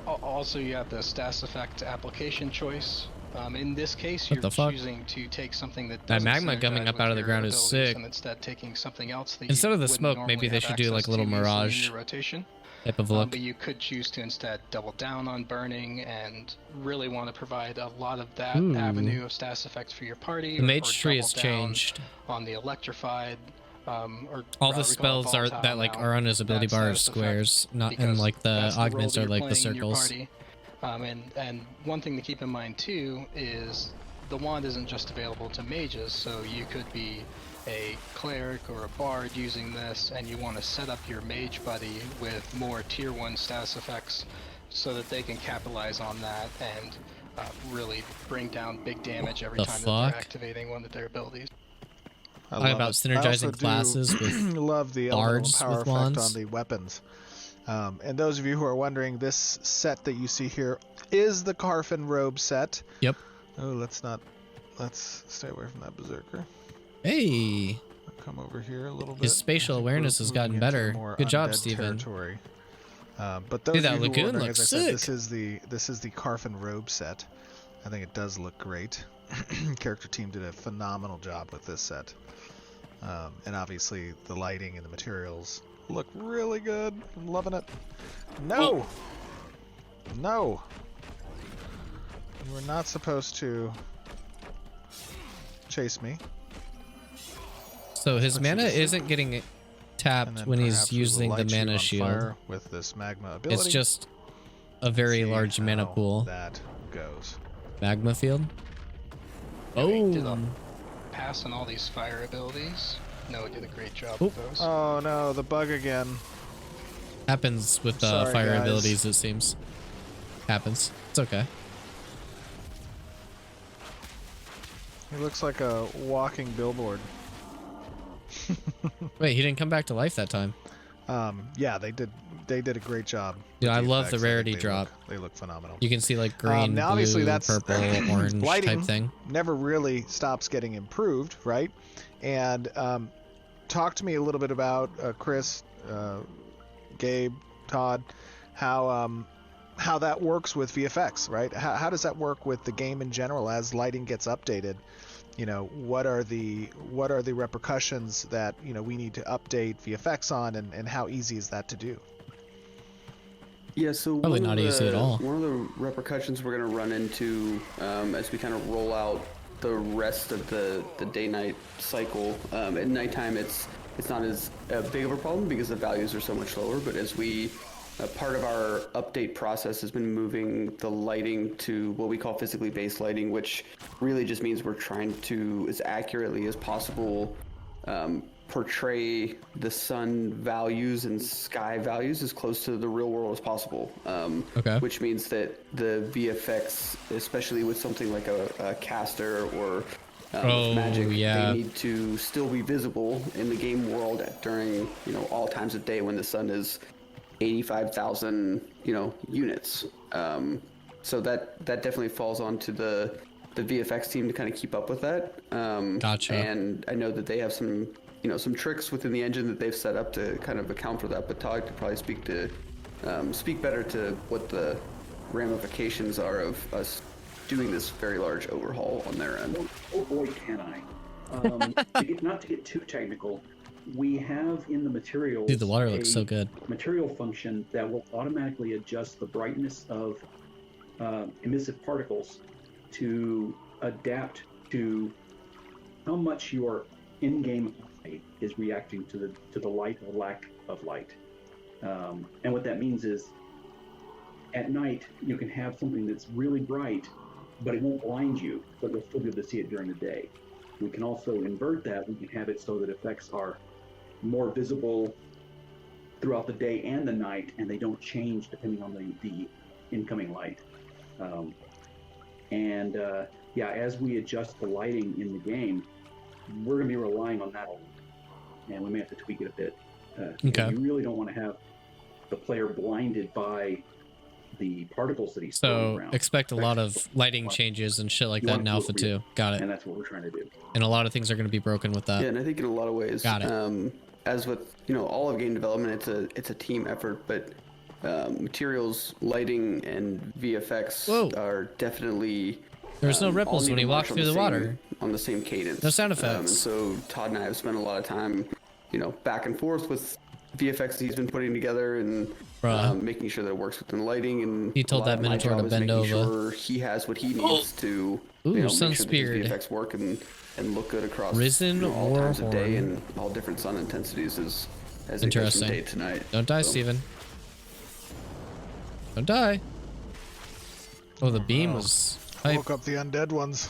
Also, you have the status effect application choice. In this case, What you're the fuck? choosing to take something that That doesn't magma coming synergize up with out of the your ground is abilities sick. and instead taking something else that Instead you of the wouldn't smoke, normally maybe they have should do like access a little to easily mirage in your rotation. type of look. But you could choose to instead double down on burning and really want to provide a lot of that Ooh. avenue of status effects for your party. The or mage tree double has down changed. on the electrified. Or All the rather we call it spells are volatile that like now, are on his ability that bar are status effect, squares, not and because like the that's role augments that are you're like the playing in your circles. party. And one thing to keep in mind too is the wand isn't just available to mages, so you could be a cleric or a bard using this and you want to set up your mage buddy with more tier 1 status effects so that they can capitalize on that and really bring down big damage every The time that fuck? they're activating one of their abilities. I Talk love about it. I also synergizing classes with love the elemental bards power with effect wands. on the weapons. And those of you who are wondering, this set that you see here is the Carfin robe set. Yep. Oh, let's stay away from that berserker. Hey, I'll come over here a little bit. his spatial I think awareness we're has gotten moving into better. more Good job, undead Steven. territory. But those Dude, that of you who are lagoon wondering, looks as I said, sick. this is the Carfin robe set. I think it does look great. Character team did a phenomenal job with this set. And obviously the lighting and the materials look really good. I'm loving it. No! No! You were not supposed to chase me. So his Put you mana to sleep. isn't getting And tapped then when perhaps he's we will using the light you mana on shield. fire with this magma ability. It's just a very See large mana how pool. that goes. Magma field. Yeah, we did a Oh, pass on all these fire abilities. Noah did a great job Oh. with those. Oh no, the bug again. happens with Sorry, fire guys. abilities. It seems happens. It's okay. He looks like a walking billboard. Wait, he didn't come back to life that time. Yeah, they did a great job. Dude, with I the love the effects. I think rarity they drop. They look phenomenal. You can see like green, now obviously blue, that's purple, orange lighting type thing. never really stops getting improved, right? And talk to me a little bit about Chris, Gabe, Todd, how that works with VFX, right? How does that work with the game in general as lighting gets updated? You know, what are the repercussions that, you know, we need to update VFX on, and how easy is that to do? Yeah, so Probably not easy at all. One of the repercussions we're going to run into as we kind of roll out the rest of the day-night cycle. At nighttime, it's not as big of a problem because the values are so much lower. But as we part of our update process has been moving the lighting to what we call physically based lighting, which really just means we're trying to, as accurately as possible, portray the sun values and sky values as close to the real world as possible. Okay. Which means that the VFX, especially with something like a caster or Oh, magic, yeah. they need to still be visible in the game world during, you know, all times of day when the sun is 85,000, you know, units. So that definitely falls onto the VFX team to kind of keep up with that. Gotcha. And I know that they have some, you know, some tricks within the engine that they've set up to kind of account for that. But Todd could probably speak better to what the ramifications are of us doing this very large overhaul on their end. Oh boy, can I. Not to get too technical, We have in the materials Dude, the water looks a so good. material function that will automatically adjust the brightness of emissive particles to adapt to how much your in-game eye is reacting to the light or lack of light. And what that means is, at night you can have something that's really bright, but it won't blind you, but you'll still be able to see it during the day. We can also invert that. We can have it so that effects are more visible throughout the day and the night, and they don't change depending on the incoming light. Yeah, as we adjust the lighting in the game, we're going to be relying on that a lot, and we may have to tweak it a bit. Okay. You really don't want to have the player blinded by the particles that he's throwing So around. expect a lot of lighting changes and shit like You that want in it to Alpha look real, 2. Got and it. that's what we're trying to do. And a lot of things are going to be broken with that. Yeah, and I think in a lot of ways, Got it. As with all of game development, it's a team effort. But materials, lighting, and VFX Whoa. are definitely. There's no all ripples need when to he march walks on through the same- water. On the same cadence. No sound And effects. so Todd and I have spent a lot of time, back and forth with VFX that he's been putting together and Bruh. making sure that it works within the lighting. And He told a lot that of my Minotaur job to is bend making over. Sure he has what he needs to Ooh, make sure that his Sunspeared. VFX work and look good across Risen all times of day Warhorn. and all different sun intensities as it goes from Interesting. day to night. Don't die, So, Steven. Don't die. Oh, the beam was hype. Woke up the undead ones.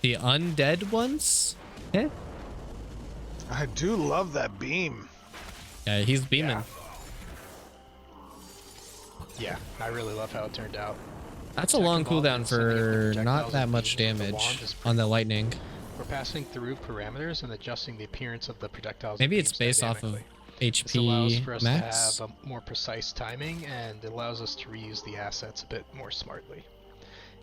The undead ones? Eh? I do love that beam. Yeah, he's beaming. Yeah, I really love how it turned out. That's a long Second cooldown ball, sending for projectiles not and that much beams with the damage wand is on the lightning. We're passing through parameters and adjusting the appearance of the projectiles. Maybe and it's beams based off of dynamically. This allows HP for us max. to have a more precise timing and allows us to reuse the assets a bit more smartly.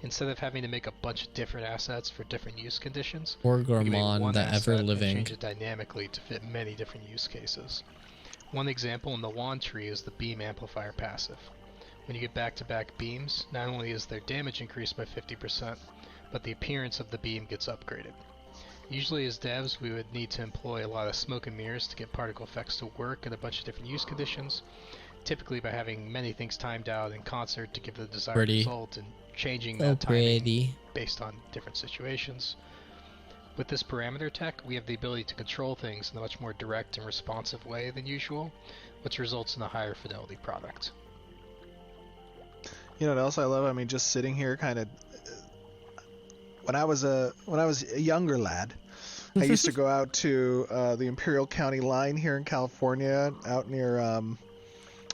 Instead of having to make a bunch of different assets for different use conditions, Or we can make Gormon, one the asset ever and living. change it dynamically to fit many different use cases. One example in the wand tree is the beam amplifier passive. When you get back-to-back beams, not only is their damage increased by 50%, but the appearance of the beam gets upgraded. Usually as devs, we would need to employ a lot of smoke and mirrors to get particle effects to work in a bunch of different use conditions, typically by having many things timed out in concert to give the desired Pretty. result and changing So that timing pretty. based on different situations. With this parameter tech, we have the ability to control things in a much more direct and responsive way than usual, which results in a higher fidelity product. You know what else I love? I mean, just sitting here, kind of. When I was a younger lad, I used to go out to the Imperial County line here in California, out near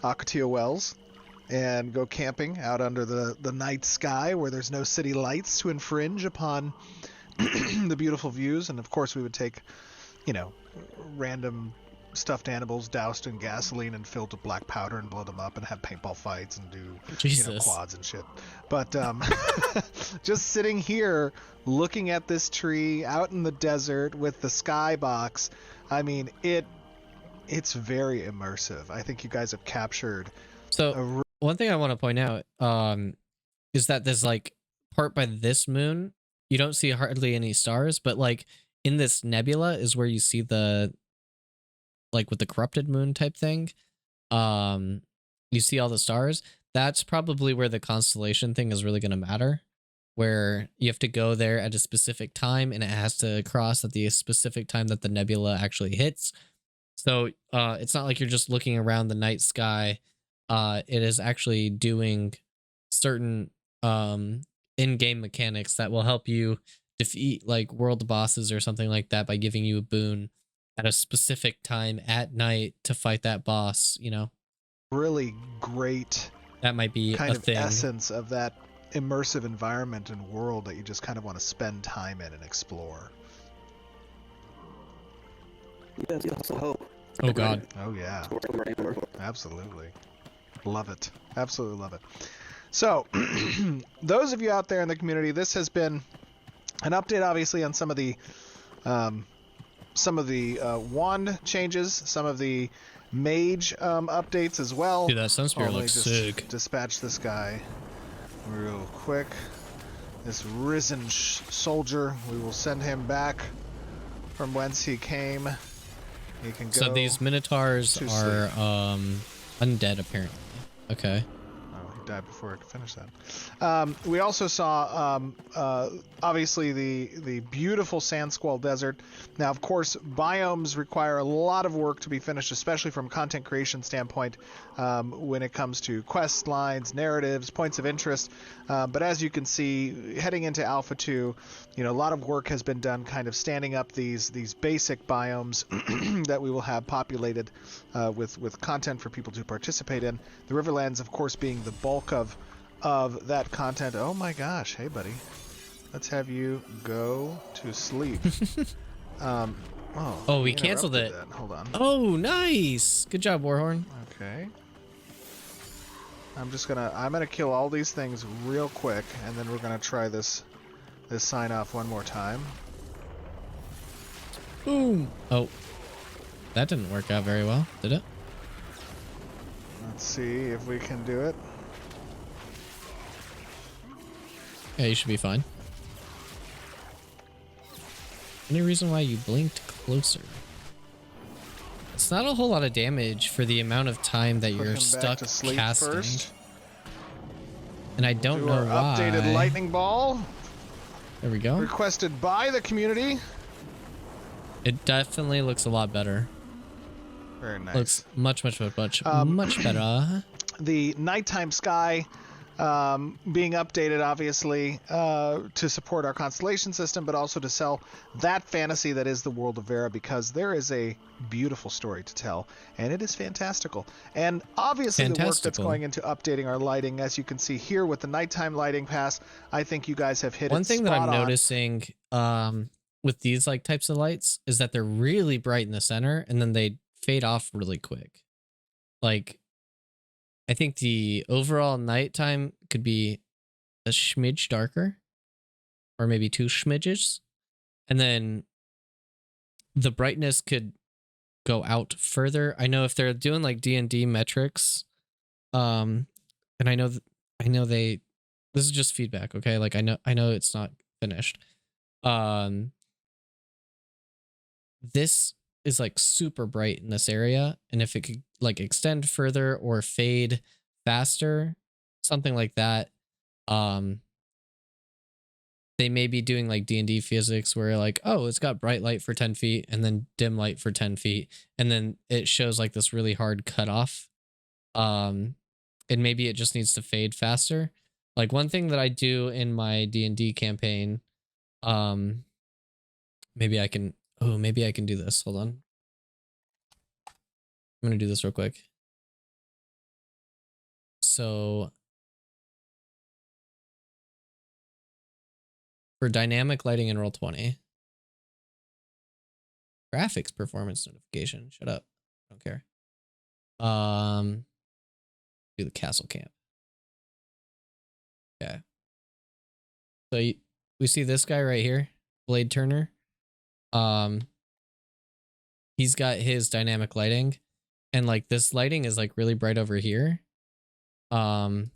Ocotillo Wells, and go camping out under the night sky where there's no city lights to infringe upon the beautiful views. And of course, we would take, random stuffed animals doused in gasoline and filled with black powder and blow them up and have paintball fights and do Jesus. quads and shit. But just sitting here looking at this tree out in the desert with the skybox, I mean, it's very immersive. I think you guys have captured So one thing I want to point out is that this part by this moon, you don't see hardly any stars, but in this nebula is where you see the with the corrupted moon type thing. You see all the stars. That's probably where the constellation thing is really going to matter, where you have to go there at a specific time and it has to cross at the specific time that the nebula actually hits. So it's not like you're just looking around the night sky. It is actually doing certain in-game mechanics that will help you defeat world bosses or something like that by giving you a boon at a specific time at night to fight that boss. really great That might be kind a of thing. essence of that immersive environment and world that you just kind of want to spend time in and explore. Yeah, it's also hope. Oh god. Oh yeah, absolutely. Love it. Absolutely love it. So, those of you out there in the community, this has been an update, obviously, on some of the wand changes, some of the mage updates as well. Dude, that Sunspear Let me looks just sick. dispatch this guy real quick. This risen soldier, we will send him back from whence he came. You can go. So these minotaurs to are undead apparently. Okay. Oh, he died before I could finish that. We also saw, obviously, the beautiful Sandsquall Desert. Now, of course, biomes require a lot of work to be finished, especially from a content creation standpoint, when it comes to quest lines, narratives, points of interest. But as you can see, heading into Alpha 2, a lot of work has been done kind of standing up these basic biomes that we will have populated with content for people to participate in. The Riverlands, of course, being the bulk of that content. Oh my gosh, hey buddy, let's have you go to sleep. Oh, we canceled it. That. Hold on. Oh, nice. Good job, Warhorn. Okay. I'm gonna kill all these things real quick, and then we're gonna try this sign off one more time. Boom. Oh, that didn't work out very well, did it? Let's see if we can do it. Yeah, you should be fine. Any reason why you blinked closer? It's not a whole lot of damage for the amount of time that Put you're him stuck back to sleep casting. first. And I don't Do know our why. updated lightning ball, There we go. requested by the community. It definitely looks a lot better. Very nice. Looks much better. The nighttime sky being updated, obviously, to support our constellation system, but also to sell that fantasy that is the world of Vera, because there is a beautiful story to tell, and it is fantastical. And obviously the work that's going into updating our lighting, as you can see here with the nighttime lighting pass, I think you guys have hit One it thing that I'm spot on. noticing with these like types of lights is that they're really bright in the center and then they fade off really quick. Like, I think the overall nighttime could be a smidge darker, or maybe 2 smidges, and then the brightness could go out further. I know if they're doing like D&D metrics, and I know this is just feedback, okay? Like I know it's not finished. This is like super bright in this area, and if it could like extend further or fade faster, something like that, they may be doing like D&D physics where like, oh, it's got bright light for 10 feet and then dim light for 10 feet, and then it shows like this really hard cutoff, and maybe it just needs to fade faster. Like one thing that I do in my D&D campaign, maybe I can do this. Hold on. I'm going to do this real quick. So for dynamic lighting in Roll20, graphics performance notification. Shut up. I don't care. Do the castle camp. Okay. So we see this guy right here, Blade Turner. He's got his dynamic lighting, and like this lighting is like really bright over here. And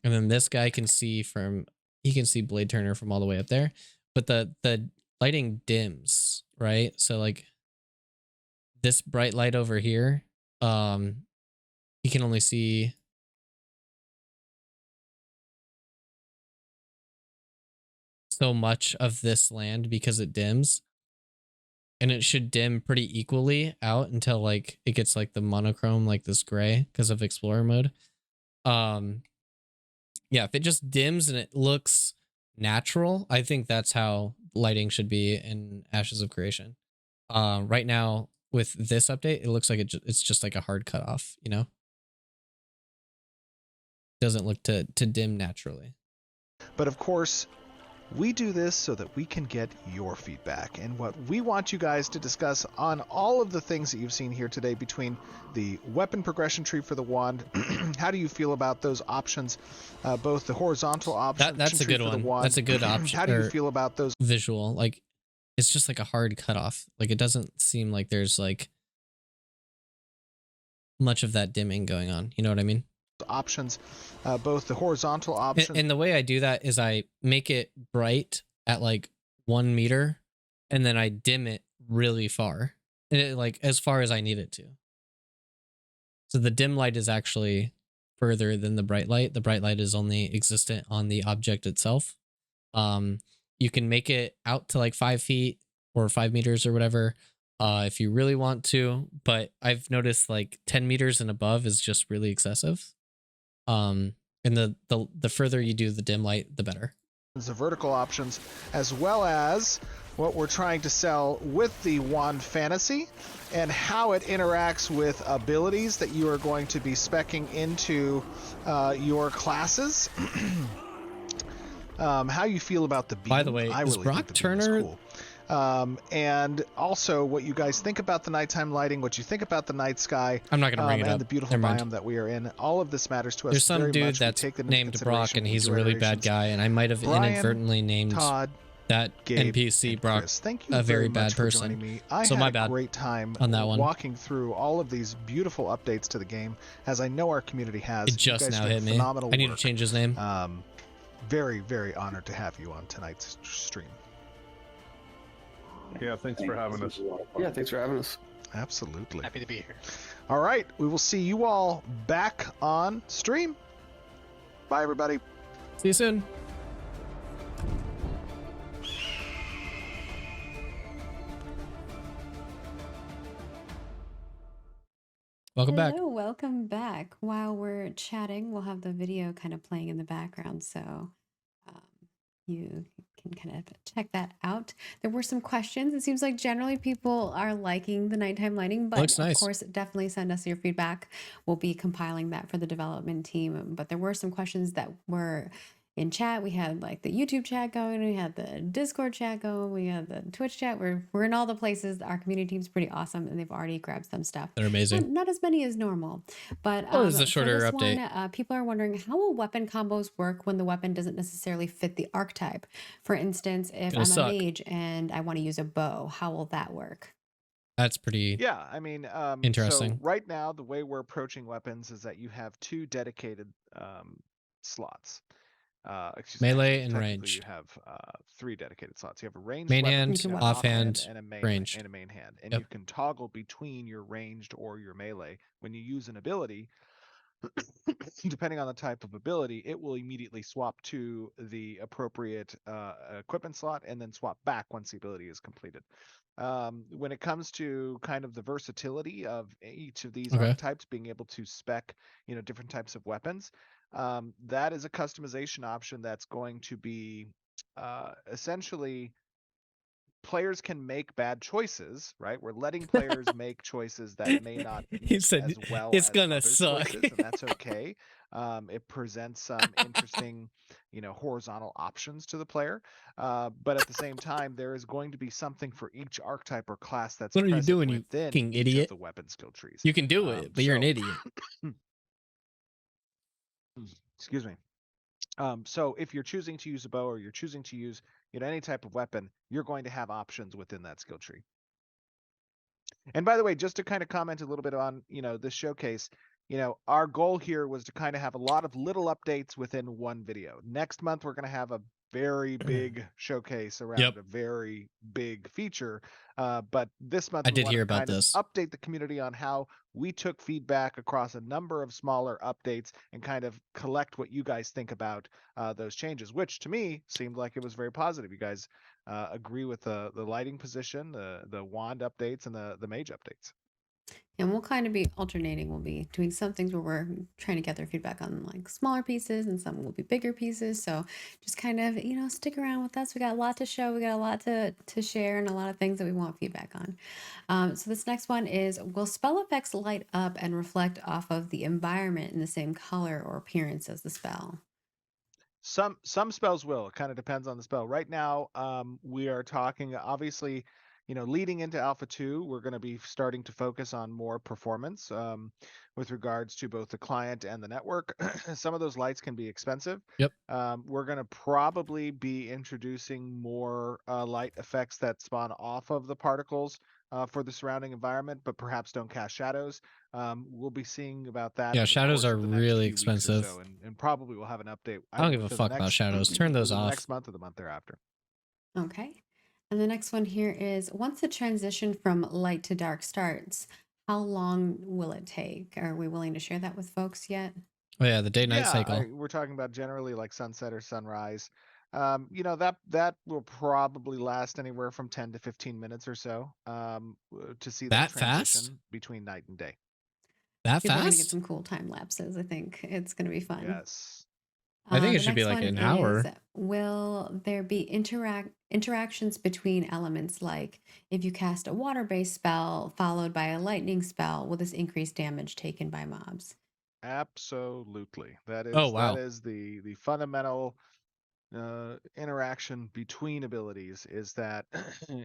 then this guy can see Blade Turner from all the way up there, but the lighting dims, right? So like this bright light over here, he can only see so much of this land because it dims, and it should dim pretty equally out until like it gets like the monochrome, like this gray, because of Explorer mode. Yeah, if it just dims and it looks natural, I think that's how lighting should be in Ashes of Creation. Right now with this update, it looks like it's just like a hard cutoff, you know? Doesn't look to dim naturally. But of course, we do this so that we can get your feedback, and what we want you guys to discuss on all of the things that you've seen here today, between the weapon progression tree for the wand. How do you feel about those options, both the horizontal option? That's a good one. That's a good option. How do you feel about those visual? Like, it's just like a hard cutoff. Like, it doesn't seem like there's like much of that dimming going on. You know what I mean? Options, both the horizontal option, and the way I do that is I make it bright at like 1 meter, and then I dim it really far like as far as I need it to. So the dim light is actually further than the bright light. The bright light is only existent on the object itself. You can make it out to like 5 feet or 5 meters or whatever, if you really want to. But I've noticed like 10 meters and above is just really excessive. And the further you do the dim light, the better. The vertical options, as well as what we're trying to sell with the Wand Fantasy and how it interacts with abilities that you are going to be speccing into your classes. How you feel about the beam. By the way, I is really Brock think the beam Turner is cool. And also what you guys think about the nighttime lighting, what you think about the night sky. I'm not going to bring it and up. the beautiful Never mind. biome that we are in. All of this matters to us. There's some very dude much. We that's take them into named Brock, consideration and when we he's do a our really bad iterations. guy, and I might have Brian, inadvertently named Todd, that Gabe, NPC and Brock Chris, thank you a very much bad for person. joining me. I So had my a bad great time on that one. walking through all of these beautiful updates to the game, as I know our community has. It just you guys now do hit me. phenomenal I need to work. change his name. Very, very honored to have you on tonight's stream. Yeah, thanks for having us. Yeah, thanks for having us. Absolutely. Happy to be here. All right, we will see you all back on stream. Bye, everybody. See you soon. Welcome back. Hello, welcome back. While we're chatting, we'll have the video kind of playing in the background, so you can kind of check that out. There were some questions. It seems like generally people are liking the nighttime lighting, but Looks of nice. course, definitely send us your feedback. We'll be compiling that for the development team. But there were some questions that were in chat. We had like the YouTube chat going, we had the Discord chat going, we had the Twitch chat. We're in all the places. Our community team's pretty awesome, and they've already grabbed some stuff. They're amazing. Not as many as normal, but Oh, this is a for shorter this update. one, people are wondering, how will weapon combos work when the weapon doesn't necessarily fit the archetype? For instance, if Gonna I'm suck. a mage and I want to use a bow, how will that work? That's pretty. Yeah, I mean, Interesting. So right now, the way we're approaching weapons is that you have 2 dedicated slots. Melee and technically ranged. You have 3 dedicated slots. You have a ranged Main weapon, hand, you have an offhand, and a main ranged. and a main hand, and Yep. you can toggle between your ranged or your melee. When you use an ability, depending on the type of ability, it will immediately swap to the appropriate equipment slot and then swap back once the ability is completed. When it comes to kind of the versatility of each of these Okay. archetypes, being able to spec, different types of weapons, that is a customization option that's going to be essentially players can make bad choices, right? We're letting players make choices that may not He mix said, as well "It's as gonna other suck." choices, and that's okay. It presents some interesting, horizontal options to the player. But at the same time, there is going to be something for each archetype or class that's What are you present doing, you within fucking each idiot? of the weapon skill trees. You can do it, but you're an so- idiot. Excuse me. So if you're choosing to use a bow or you're choosing to use any type of weapon, you're going to have options within that skill tree. And by the way, just to kind of comment a little bit on this showcase, our goal here was to kind of have a lot of little updates within one video. Next month we're going to have a very big showcase around a very big feature. But this month I we did wanted hear to about kind of this. update the community on how we took feedback across a number of smaller updates and kind of collect what you guys think about those changes, which to me seemed like it was very positive. You guys agree with the lighting position, the wand updates, and the mage updates. And we'll kind of be alternating. We'll be doing some things where we're trying to get their feedback on like smaller pieces, and some will be bigger pieces. So just kind of, stick around with us. We got a lot to show. We got a lot to share, and a lot of things that we want feedback on. So this next one is, will spell effects light up and reflect off of the environment in the same color or appearance as the spell? Some spells will. It kind of depends on the spell. Right now, we are talking, obviously, leading into Alpha 2, we're going to be starting to focus on more performance with regards to both the client and the network. Some of those lights can be expensive. Yep. We're going to probably be introducing more light effects that spawn off of the particles for the surrounding environment, but perhaps don't cast shadows. We'll be seeing about that. Yeah, over the shadows course are of the next really few weeks or expensive. so, and probably we'll have an update. I don't give a either the fuck about next- shadows. Turn those either the off. next month or the month thereafter. Okay. And the next one here is, once the transition from light to dark starts, how long will it take? Are we willing to share that with folks yet? Oh yeah, the day-night Yeah, cycle. we're talking about generally like sunset or sunrise. You know, that will probably last anywhere from 10 to 15 minutes or so, to see that That fast? transition between night and day. That People are going to get fast? some cool time lapses. I think it's going to be fun. Yes. I think it The should be next like one an is, hour. will there be interactions between elements? Like if you cast a water-based spell followed by a lightning spell, will this increase damage taken by mobs? Absolutely. That Oh is wow. the fundamental interaction between abilities, is that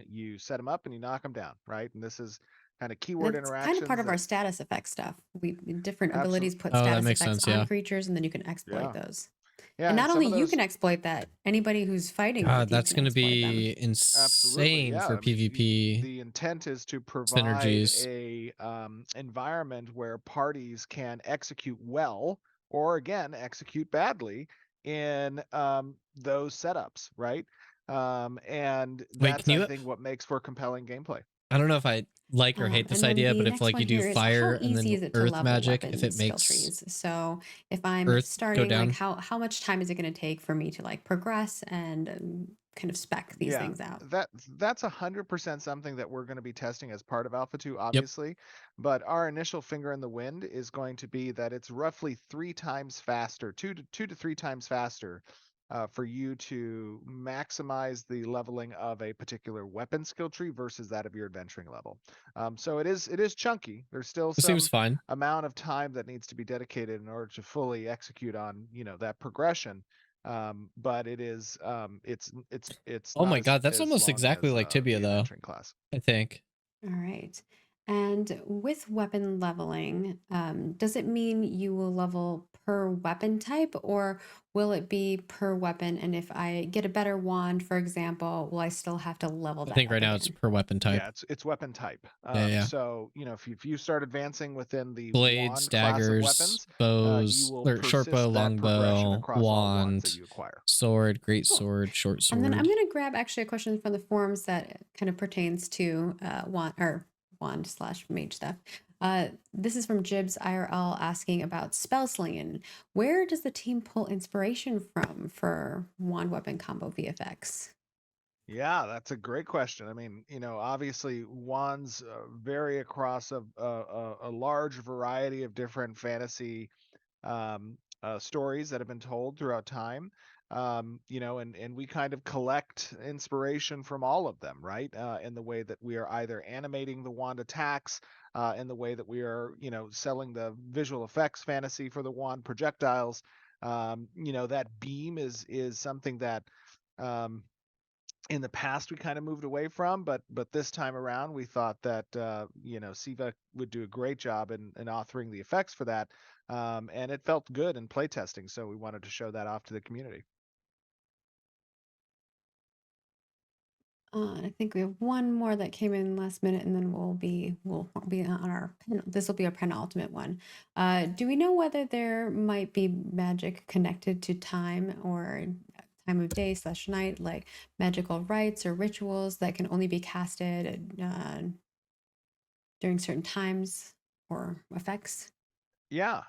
you set them up and you knock them down, right? And this is kind of keyword That's kind of part interactions of our that status effect stuff. We different abilities absolutely, put Oh, that status makes effects sense, on yeah. creatures, and then you can exploit yeah, those. yeah, And and not some only of you those. can exploit that, anybody who's fighting God, with you that's can gonna exploit them. be Absolutely, insane yeah. for I mean, PvP the intent is to provide synergies. a environment where parties can execute well, or again, execute badly in those setups, right? And Wait, that's, can I you think, what makes for compelling gameplay. I don't know if I like or hate this And then idea, the but if next like one you do here is, how fire and easy then is it to earth level magic, if weapon it skill makes trees? So if I'm earth go starting, like down. how much time is it going to take for me to like progress and kind of spec these Yeah, things out? that's 100% something that we're going to be testing as part of Alpha 2, Yep. obviously. But our initial finger in the wind is going to be that it's roughly 3 times faster, two to 3 times faster, for you to maximize the leveling of a particular weapon skill tree versus that of your adventuring level. So it is chunky. There's still It seems some fine. amount of time that needs to be dedicated in order to fully execute on, that progression. But it is, it's Oh not my as god, that's as almost long exactly as like Tibia the though, adventuring class. I think. All right. And with weapon leveling, does it mean you will level per weapon type, or will it be per weapon? And if I get a better wand, for example, will I still have to level I that think up right now it's again? per weapon type. Yeah, it's weapon type. Yeah. So if you start advancing within the Blades, wand class of daggers, weapons, you bows, will or short bow, persist that long progression bow, across all wands that wand, you acquire. sword, great Cool. sword, short And then I'm sword. going to grab actually a question from the forums that kind of pertains to wand slash mage stuff. This is from Jibs IRL asking about spell slinging. Where does the team pull inspiration from for wand weapon combo VFX? Yeah, that's a great question. I mean, obviously wands vary across a large variety of different fantasy stories that have been told throughout time. And we kind of collect inspiration from all of them, right? In the way that we are either animating the wand attacks, in the way that we are, selling the visual effects fantasy for the wand projectiles. That beam is something that, in the past we kind of moved away from, but this time around we thought that, Siva would do a great job in authoring the effects for that, and it felt good in playtesting, so we wanted to show that off to the community. I think we have one more that came in last minute, and then we'll be on our this will be our penultimate one. Do we know whether there might be magic connected to time or time of day slash night, like magical rites or rituals that can only be casted during certain times or effects? Yeah,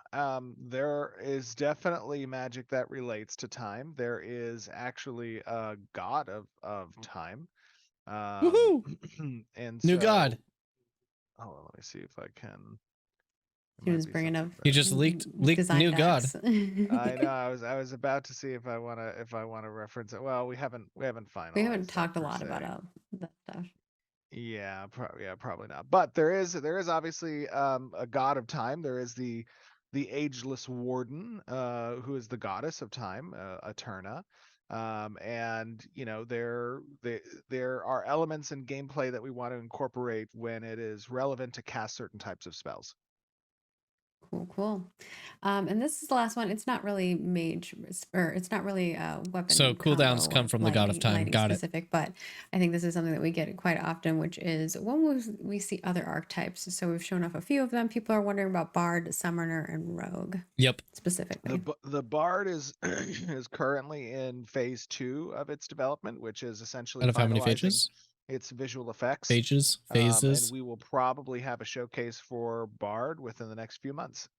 there is definitely magic that relates to time. There is actually a god of time. um Woohoo! and New so, god. hold on, let me see if I can. There might Tune's be bringing up something You better. just leaked design new god. docs. I know. I was about to see if I wanna reference it. Well, we haven't We haven't finalized that talked a per lot about se. that stuff. Yeah, probably not. But there is obviously, a god of time. There is the ageless warden, who is the goddess of time, Eterna. And there are elements in gameplay that we want to incorporate when it is relevant to cast certain types of spells. Cool. And this is the last one. It's not really or it's not really So weapon combo cooldowns come or from the god of time. lighting Got it. specific, but I think this is something that we get quite often, which is when we see other archetypes. So we've shown off a few of them. People are wondering about Bard, Summoner, and Rogue Yep. specifically. The Bard is is currently in phase 2 of its development, which is essentially Out of how many finalizing phages? its visual effects. Phases. And we will probably have a showcase for Bard within the next few months.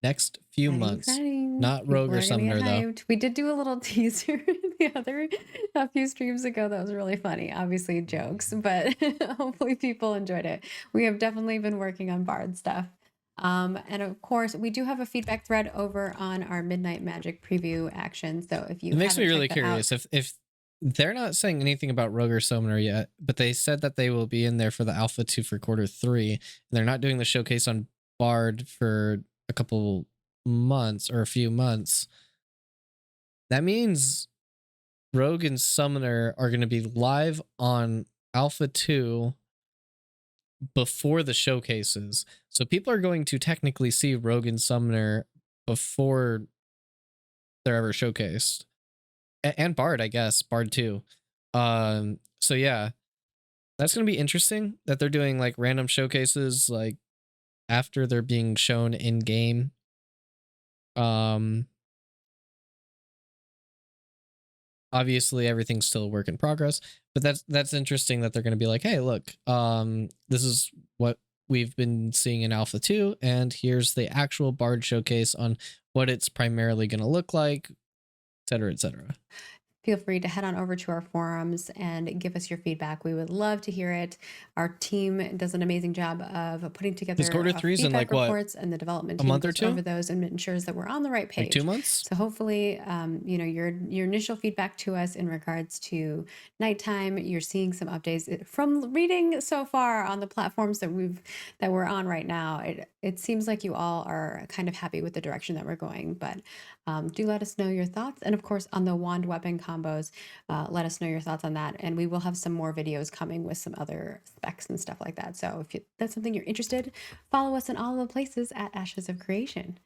Next few Exciting, months. exciting. Not People Rogue or are gonna get Summoner, though. hyped. We did do a little teaser a few streams ago. That was really funny. Obviously jokes, but hopefully people enjoyed it. We have definitely been working on Bard stuff. And of course, we do have a feedback thread over on our Midnight Magic preview action. So if you It makes me haven't really checked that out- curious if they're not saying anything about Rogue or Summoner yet, but they said that they will be in there for the Alpha 2 for Q3. And they're not doing the showcase on Bard for a couple months or a few months. That means Rogue and Summoner are going to be live on Alpha 2 before the showcases. So people are going to technically see Rogue and Summoner before they're ever showcased. And Bard, I guess. Bard 2. So yeah. That's going to be interesting that they're doing like random showcases like after they're being shown in game. Obviously everything's still a work in progress, but that's interesting that they're going to be like, hey, look, this is what we've been seeing in Alpha 2, and here's the actual Bard showcase on what it's primarily going to look like, etc., etc. Feel free to head on over to our forums and give us your feedback. We would love to hear it. Our team does an amazing job of putting together Q3's in like reports, and the development a team month or goes two? over those and ensures that we're on the right page. Like 2 months? So hopefully, you know, your initial feedback to us in regards to nighttime, you're seeing some updates from reading so far on the platforms that we're on right now. It seems like you all are kind of happy with the direction that we're going, but do let us know your thoughts. And of course, on the wand weapon combos, let us know your thoughts on that. And we will have some more videos coming with some other specs and stuff like that. So if that's something you're interested, follow us in all the places at Ashes of Creation.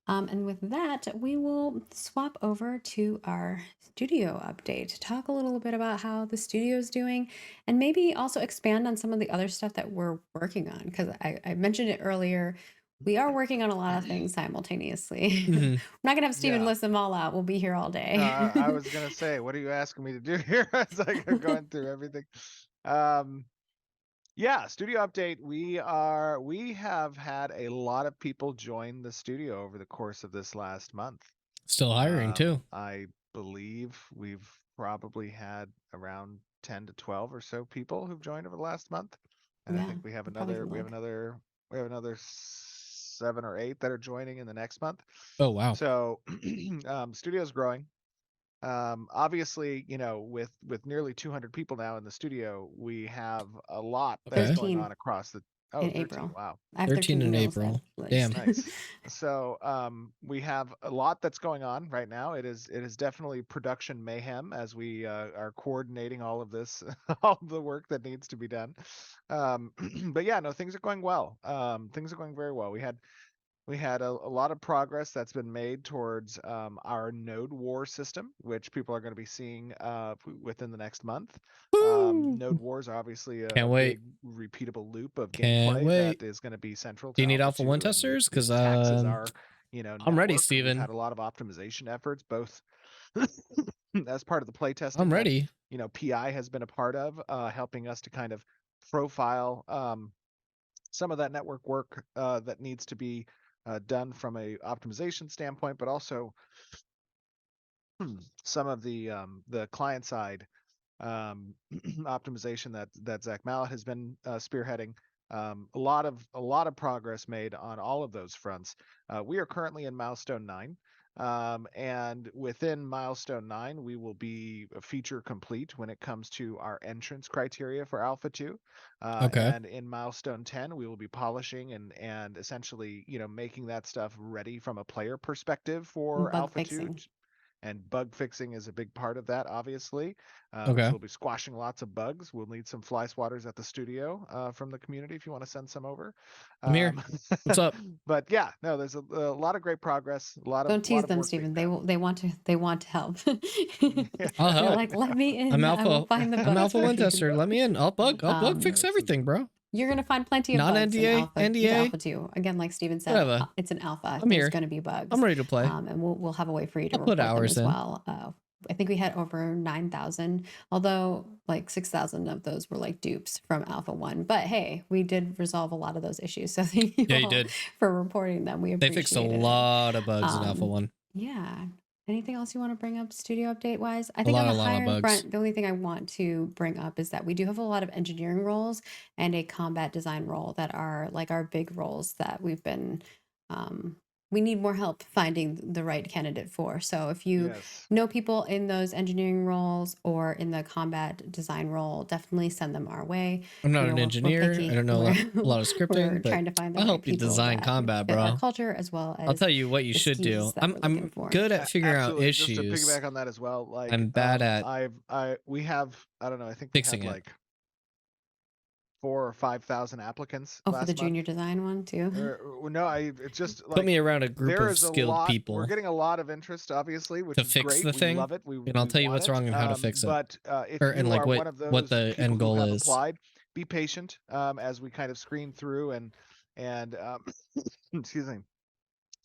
And with that, we will swap over to our studio update, talk a little bit about how the studio is doing, and maybe also expand on some of the other stuff that we're working on. Because I mentioned it earlier, we are working on a lot of things simultaneously. Mhm. I'm not gonna have Steven Yeah. list them all out. We'll be here all day. I was gonna say, what are you asking me to do here? It's like I'm going through everything. Yeah, studio update. We have had a lot of people join the studio over the course of this last month. Still hiring too. I believe we've probably had around 10 to 12 or so people who've joined over the last month. And I Yeah, think we have I probably another can we have another 7 or 8 that are joining in the next month. Oh wow. So studio's growing. Obviously, you know, with nearly 200 people now in the studio, we have a lot that's going 13 on across the in 13. April. Wow. I have 13 in emails April. at least. Damn. Nice. So we have a lot that's going on right now. It is definitely production mayhem as we are coordinating all of this, all the work that needs to be done. But yeah, no, things are going well. Things are going very well. We had a lot of progress that's been made towards our Node War system, which people are going to be seeing within the next month. Node Wars are obviously a Can't wait. big repeatable loop of Can't gameplay wait. that is going to be central to Do you need Alpha Alpha 1 2, and testers? Because taxes are, you know, I'm ready, network. Steven. We've had a lot of optimization efforts, both as part of the play testing. I'm that, ready. you know, PI has been a part of, helping us to kind of profile some of that network work that needs to be done from a optimization standpoint, but also some of the client side optimization that Zach Mallet has been spearheading. A lot of progress made on all of those fronts. We are currently in milestone 9. And within milestone 9, we will be feature complete when it comes to our entrance criteria for Alpha 2. Okay. And in milestone 10, we will be polishing and essentially, you know, making that stuff ready from a player perspective for Bug Alpha 2. fixing. And bug fixing is a big part of that, obviously. Okay. So we'll be squashing lots of bugs. We'll need some fly swatters at the studio from the community if you want to send some over. I'm here. What's up? But yeah, no, there's a lot of great progress. Don't tease them, work being Steven. done. They want to help. I'll help. They're like, let me in. I'm I will Alpha. find the bugs I'm Alpha for 1 you." tester. Let me in. I'll bug fix everything, bro. You're gonna find plenty of Non bugs in NDA, Alpha, NDA. Alpha 2. Again, like Steven said, Whatever. it's an alpha. I'm There's here. gonna be bugs. I'm ready to play. And we'll have a way for you to I'll put report them hours as in. well I think we had over 9,000, although like 6,000 of those were like dupes from Alpha 1. But hey, we did resolve a lot of those issues. So thank you Yeah, you all did. for reporting them. We They fixed a appreciated it. lot of bugs in Alpha 1. Yeah. Anything else you want to bring up studio update wise? I A think on lot the of hiring bugs. front, the only thing I want to bring up is that we do have a lot of engineering roles and a combat design role that are like our big roles that we've been we need more help finding the right candidate for. So if you Yes. know people in those engineering roles or in the combat design role, definitely send them our way. I'm not You know, an we're engineer. picky. I don't know a lot of We're scripting, but trying to find the I'll right help you people design that combat, fit our bro. culture as well as I'll tell you what you the should do. skis that we're looking I'm for. good at figuring out Absolutely. Just to issues. piggyback on that as well, like I'm bad at we have, I don't know, I think we fixing had it. like 4,000 or 5,000 applicants Oh, for the last junior month. design one too. No, it's just Put like me around a group there of is a skilled lot. people We're getting a lot of interest, obviously, which to is fix great. the We thing, love it. and I'll tell you what's wrong and how to fix it. But if Or, and you like are one of what those the people end who goal have is. applied, be patient as we kind of screen through and excuse me,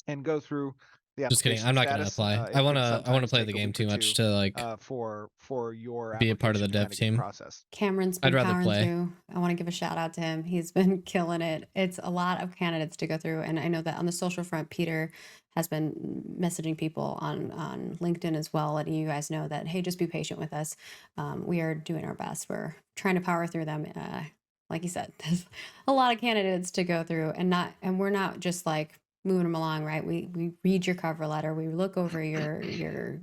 and go through the Just kidding. application I'm not gonna status. apply. It I could wanna sometimes play take the a game week or too much two to like for your be a part of the application to dev kind of get team. processed. Cameron's I'd been rather powering play. through. I want to give a shout out to him. He's been killing it. It's a lot of candidates to go through, and I know that on the social front, Peter has been messaging people on LinkedIn as well, letting you guys know that hey, just be patient with us. We are doing our best. We're trying to power through them. Like you said, there's a lot of candidates to go through, and we're not just like moving them along, right? We read your cover letter, we look over your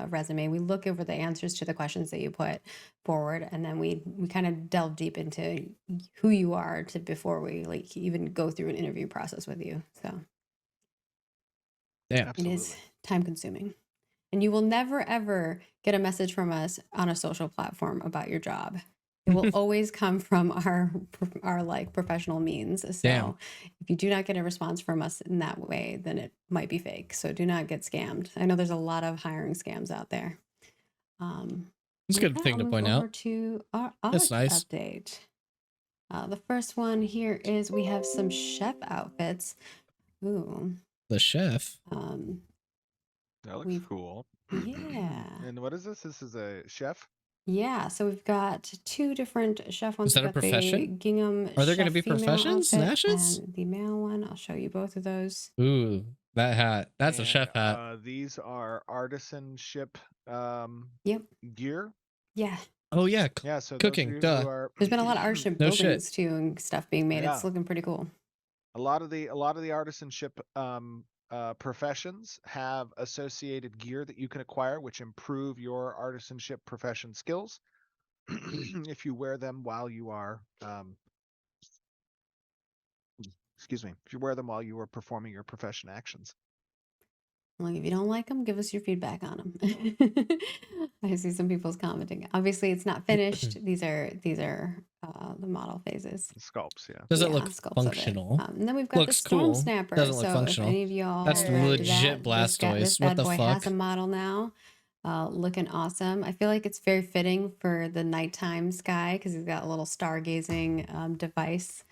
resume, we look over the answers to the questions that you put forward, and then we kind of delve deep into who you are to before we like even go through an interview process with you. So Yeah. it is Absolutely. time consuming. And you will never ever get a message from us on a social platform about your job. It will always come from our like professional means. So Damn. if you do not get a response from us in that way, then it might be fake. So do not get scammed. I know there's a lot of hiring scams out there. It's a good thing to point over out. to our That's nice. update. The first one here is we have some chef outfits. Ooh. The chef. That looks We've- cool. Yeah. And what is this? This is a chef? Yeah, so we've got two different chef ones. Is that We've a got the profession? gingham Are there going to chef be female professions? outfit Nashes? and the male one. I'll show you both of those. Ooh, that hat. That's a And, chef hat. These are artisanship Yep. gear. Yeah. Oh yeah. Yeah, so Cooking, those of you duh. who are There's been a lot of artisanship No shit. buildings too and stuff being made. Yeah. It's looking pretty cool. a lot of the artisanship professions have associated gear that you can acquire, which improve your artisanship profession skills if you wear them while you are excuse me, if you wear them while you are performing your profession actions. Like, if you don't like them, give us your feedback on them. I see some people's commenting. Obviously, it's not finished. These are the model phases. Sculpts, yeah. Does it Yeah, look sculpts of it. functional? And then we've got Looks the Storm cool. Snapper. Doesn't look so functional. if any of y'all That's are into legit that, this Blastoise. bad What the boy fuck? has a model now. Looking awesome. I feel like it's very fitting for the nighttime sky because he's got a little stargazing device.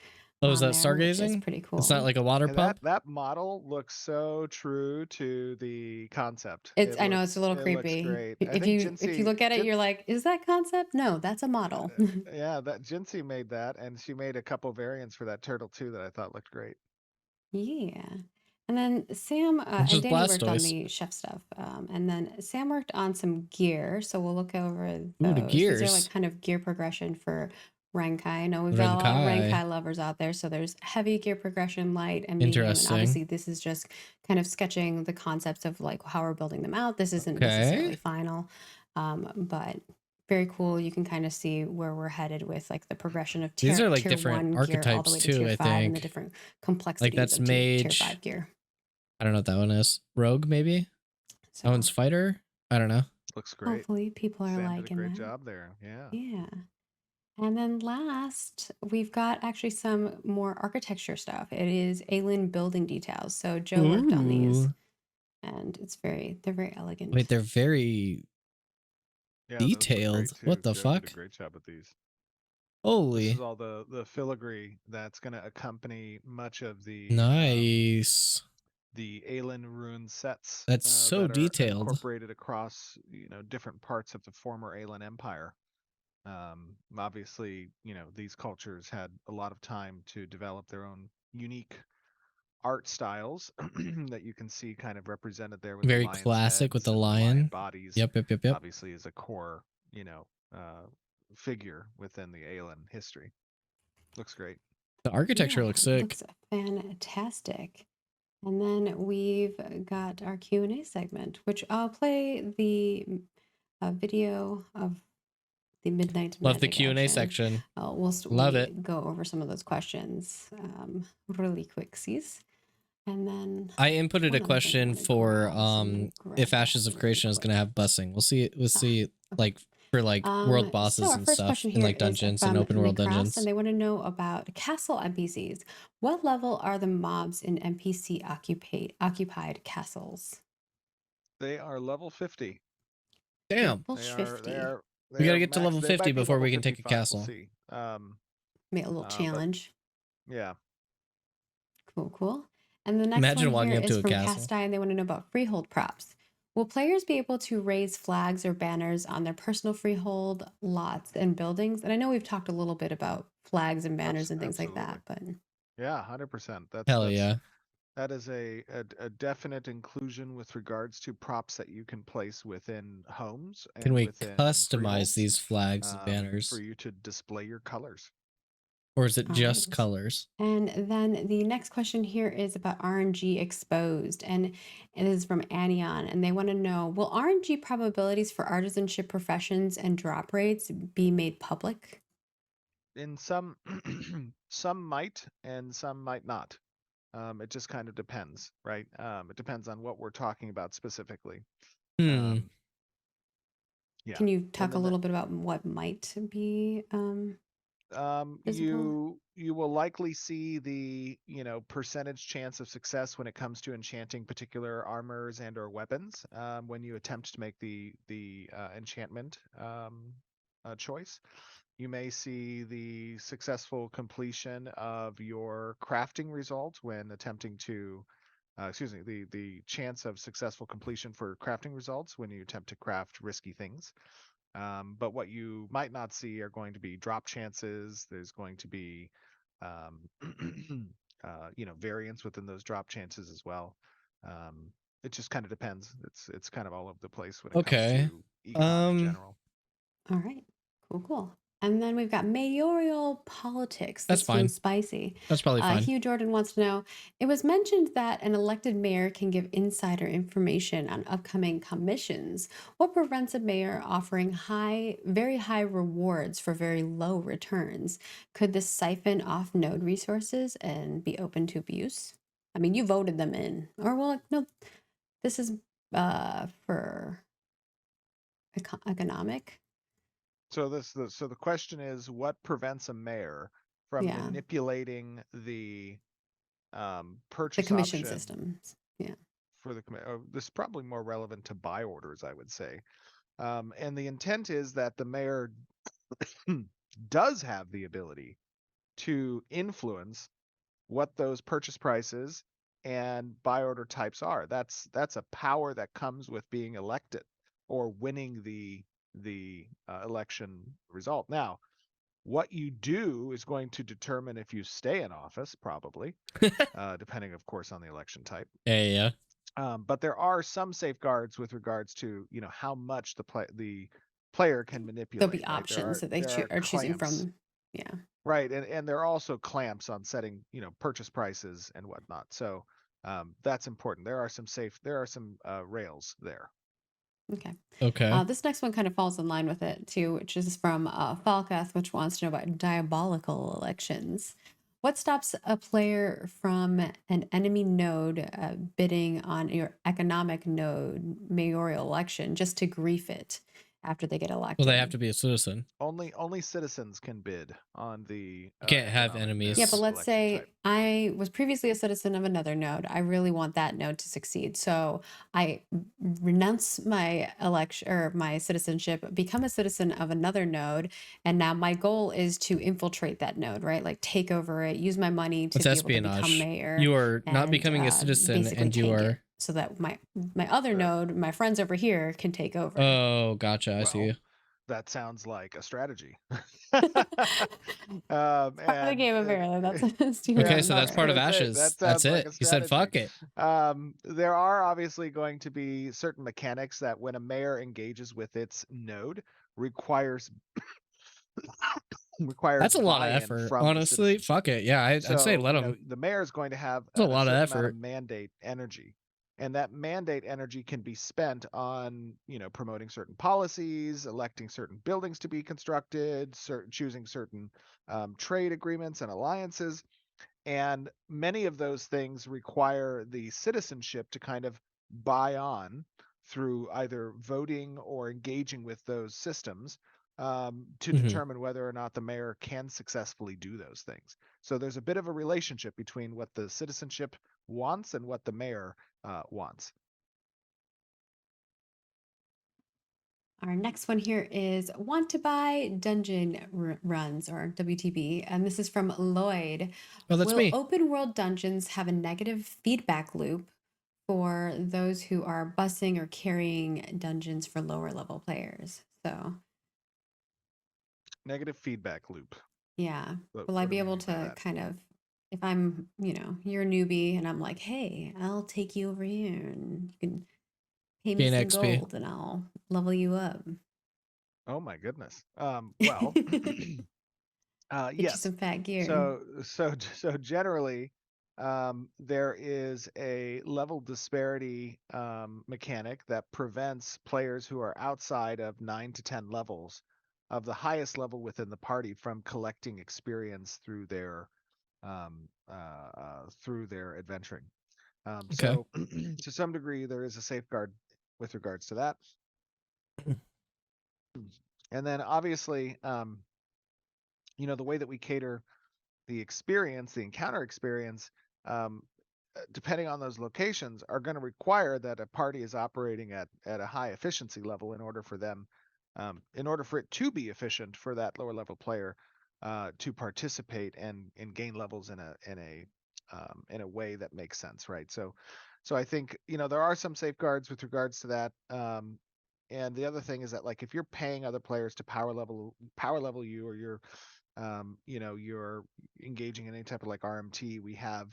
Oh, is on that there, which is stargazing? pretty cool. It's not like a water And pump? that model looks so true to the concept. It's I know it's a little it looks creepy. great. I If think you look at it, you're like, is that concept? No, that's a model. yeah, that Jinsey made that, and she made a couple variants for that turtle too that I thought looked great. Yeah. And then Sam It's and just Danny worked on Blastoise. the chef stuff. And then Sam worked on some gear. So we'll look over Ooh, those. the These are gears. like kind of gear progression for Rankai. I know we've got a lot of Rankai. Rankai lovers out there. So there's heavy gear progression, light, and medium. And Interesting. obviously this is just kind of sketching the concepts of like how we're building them out. This isn't Okay. necessarily final. But very cool. You can kind of see where we're headed with like the progression of These are like tier different 1 gear all the archetypes way to too, tier I 5 and the think. different complexities that's of tier mage. 5 gear. I don't know what that one is. Rogue, maybe? So That one's fighter? I don't know. Looks great. hopefully people are Sam did a liking great that. job there. Yeah. Yeah. And then last, we've got actually some more architecture stuff. It is alien building details. So Joe worked on these, Ooh. and they're very elegant. Wait, they're very Yeah, those look great, detailed. too. What the Joe fuck? did a great job with these. This Holy. is all the filigree that's going to accompany much of the Nice. the Aelin rune sets. That's so that are detailed. incorporated across different parts of the former Aelin Empire. Obviously, these cultures had a lot of time to develop their own unique art styles that you can see kind of represented there with Very the lion's classic with heads the and lion bodies. Yep. Obviously, is a core, figure within the Aelin history. Looks great. The architecture Yeah, looks sick. looks fantastic. And then we've got our Q&A segment, which I'll play the video of the Midnight Love the Magic Q&A action. section. Whilst Love we it. go over some of those questions really quicksies. And then I inputted one a other thing I question wanna go for grab, so let me grab if that Ashes of really Creation is quick. gonna have busing. We'll see. We'll see Okay. like for like world So bosses our and first stuff question in here like is dungeons and from open world Nick Ross, dungeons. and they want to know about castle NPCs. What level are the mobs in NPC occupied castles? They are level 50. Damn. Level They 50. are. We gotta get to level They 50 might be before level we can take a 55, castle. We'll see. Make a little But challenge. yeah. Cool. And the next Imagine one walking here up to is a from castle. Casti, and they want to know about freehold props. Will players be able to raise flags or banners on their personal freehold lots and buildings? And I know we've talked a little bit about flags and banners and things like that, but Yeah, 100%. Hell yeah. That is a definite inclusion with regards to props that you can place within homes and Can we within customize freeholds, these flags and for banners? you to display your colors. Or is it all just right. colors? And then the next question here is about RNG exposed, and it is from Anion, and they want to know, will RNG probabilities for artisanship professions and drop rates be made public? In some, some might and some might not. It just kind of depends, right? It depends on what we're talking about specifically. Yeah. Can you talk a then little bit about what might be visible? you will likely see the percentage chance of success when it comes to enchanting particular armors and or weapons when you attempt to make the enchantment choice. You may see the successful completion of your crafting result when attempting to the chance of successful completion for crafting results when you attempt to craft risky things. But what you might not see are going to be drop chances. There's going to be, variance within those drop chances as well. It just kind of depends. It's kind of all over the place when it comes Okay. to econ in general. All right. Cool. And then we've got mayoral politics. That's This fine. one's spicy. That's probably fine. Hugh Jordan wants to know, it was mentioned that an elected mayor can give insider information on upcoming commissions. What prevents a mayor offering very high rewards for very low returns? Could this siphon off node resources and be open to abuse? I mean, you voted them in. Or, well, no, this is for economic. So the question is, what prevents a mayor from Yeah. manipulating the The purchase commission option systems. Yeah. for this is probably more relevant to buy orders, I would say. And the intent is that the mayor does have the ability to influence what those purchase prices and buy order types are. That's a power that comes with being elected or winning the election result. Now, what you do is going to determine if you stay in office, probably, depending, of course, on the election type. Yeah. But there are some safeguards with regards to how much the player can manipulate. There'll be Right? options that they there are choosing clamps. from. Yeah. Right, and there are also clamps on setting purchase prices and whatnot. So that's important. There are some rails there. Okay. This next one kind of falls in line with it too, which is from Falcath, which wants to know about diabolical elections. What stops a player from an enemy node bidding on your economic node mayoral election just to grief it? after they get elected. Well, they have to be a citizen. Only citizens can bid on the. You can't have economic enemies. Yeah, but let's election say type. I was previously a citizen of another node. I really want that node to succeed. So I renounce my election or my citizenship, become a citizen of another node, and now my goal is to infiltrate that node, right? Like take over it, use my money to It's be able to become espionage. mayor. You are not and, becoming a citizen, basically and you tank it are. so that my other Sure. node, my friends over here, can take over. Oh, gotcha. I see Well, you. that sounds like a strategy. Part of the game, apparently. That's Steven's Okay, Yeah, so I that's was part of gonna say, Ashes. that That's sounds like it. a He said, strategy. "Fuck it." There are obviously going to be certain mechanics that when a mayor engages with its node requires That's a lot of buy-in effort, from the honestly. citizenship. Fuck it. Yeah, I'd say So, let you know, him. the mayor is going to have That's a a lot of certain amount of effort. mandate energy. And that mandate energy can be spent on, you know, promoting certain policies, electing certain buildings to be constructed, choosing certain trade agreements and alliances. And many of those things require the citizenship to kind of buy on through either voting or engaging with those systems to Mhm. determine whether or not the mayor can successfully do those things. So there's a bit of a relationship between what the citizenship wants and what the mayor wants. Our next one here is Want to Buy Dungeon Runs, or WTB, and this is from Lloyd. Oh, that's Will me. open world dungeons have a negative feedback loop for those who are busing or carrying dungeons for lower level players? So, Negative feedback loop. yeah. What Will I do be we able mean by to that? kind of, if I'm, you're a newbie and I'm like, hey, I'll take you over here and you can pay me Gain some XP. gold and I'll level you up. Oh my goodness. Well, Get you yes. some fat gear. So generally, there is a level disparity mechanic that prevents players who are outside of 9 to 10 levels of the highest level within the party from collecting experience through their adventuring. Okay. So to some degree, there is a safeguard with regards to that. And then obviously, the way that we cater the experience, the encounter experience, um, depending on those locations, are going to require that a party is operating at a high efficiency level in order for them, in order for it to be efficient for that lower level player to participate and gain levels in a way that makes sense, right? So I think there are some safeguards with regards to that. And the other thing is that, like, if you're paying other players to power level you, or you're engaging in any type of like RMT, we have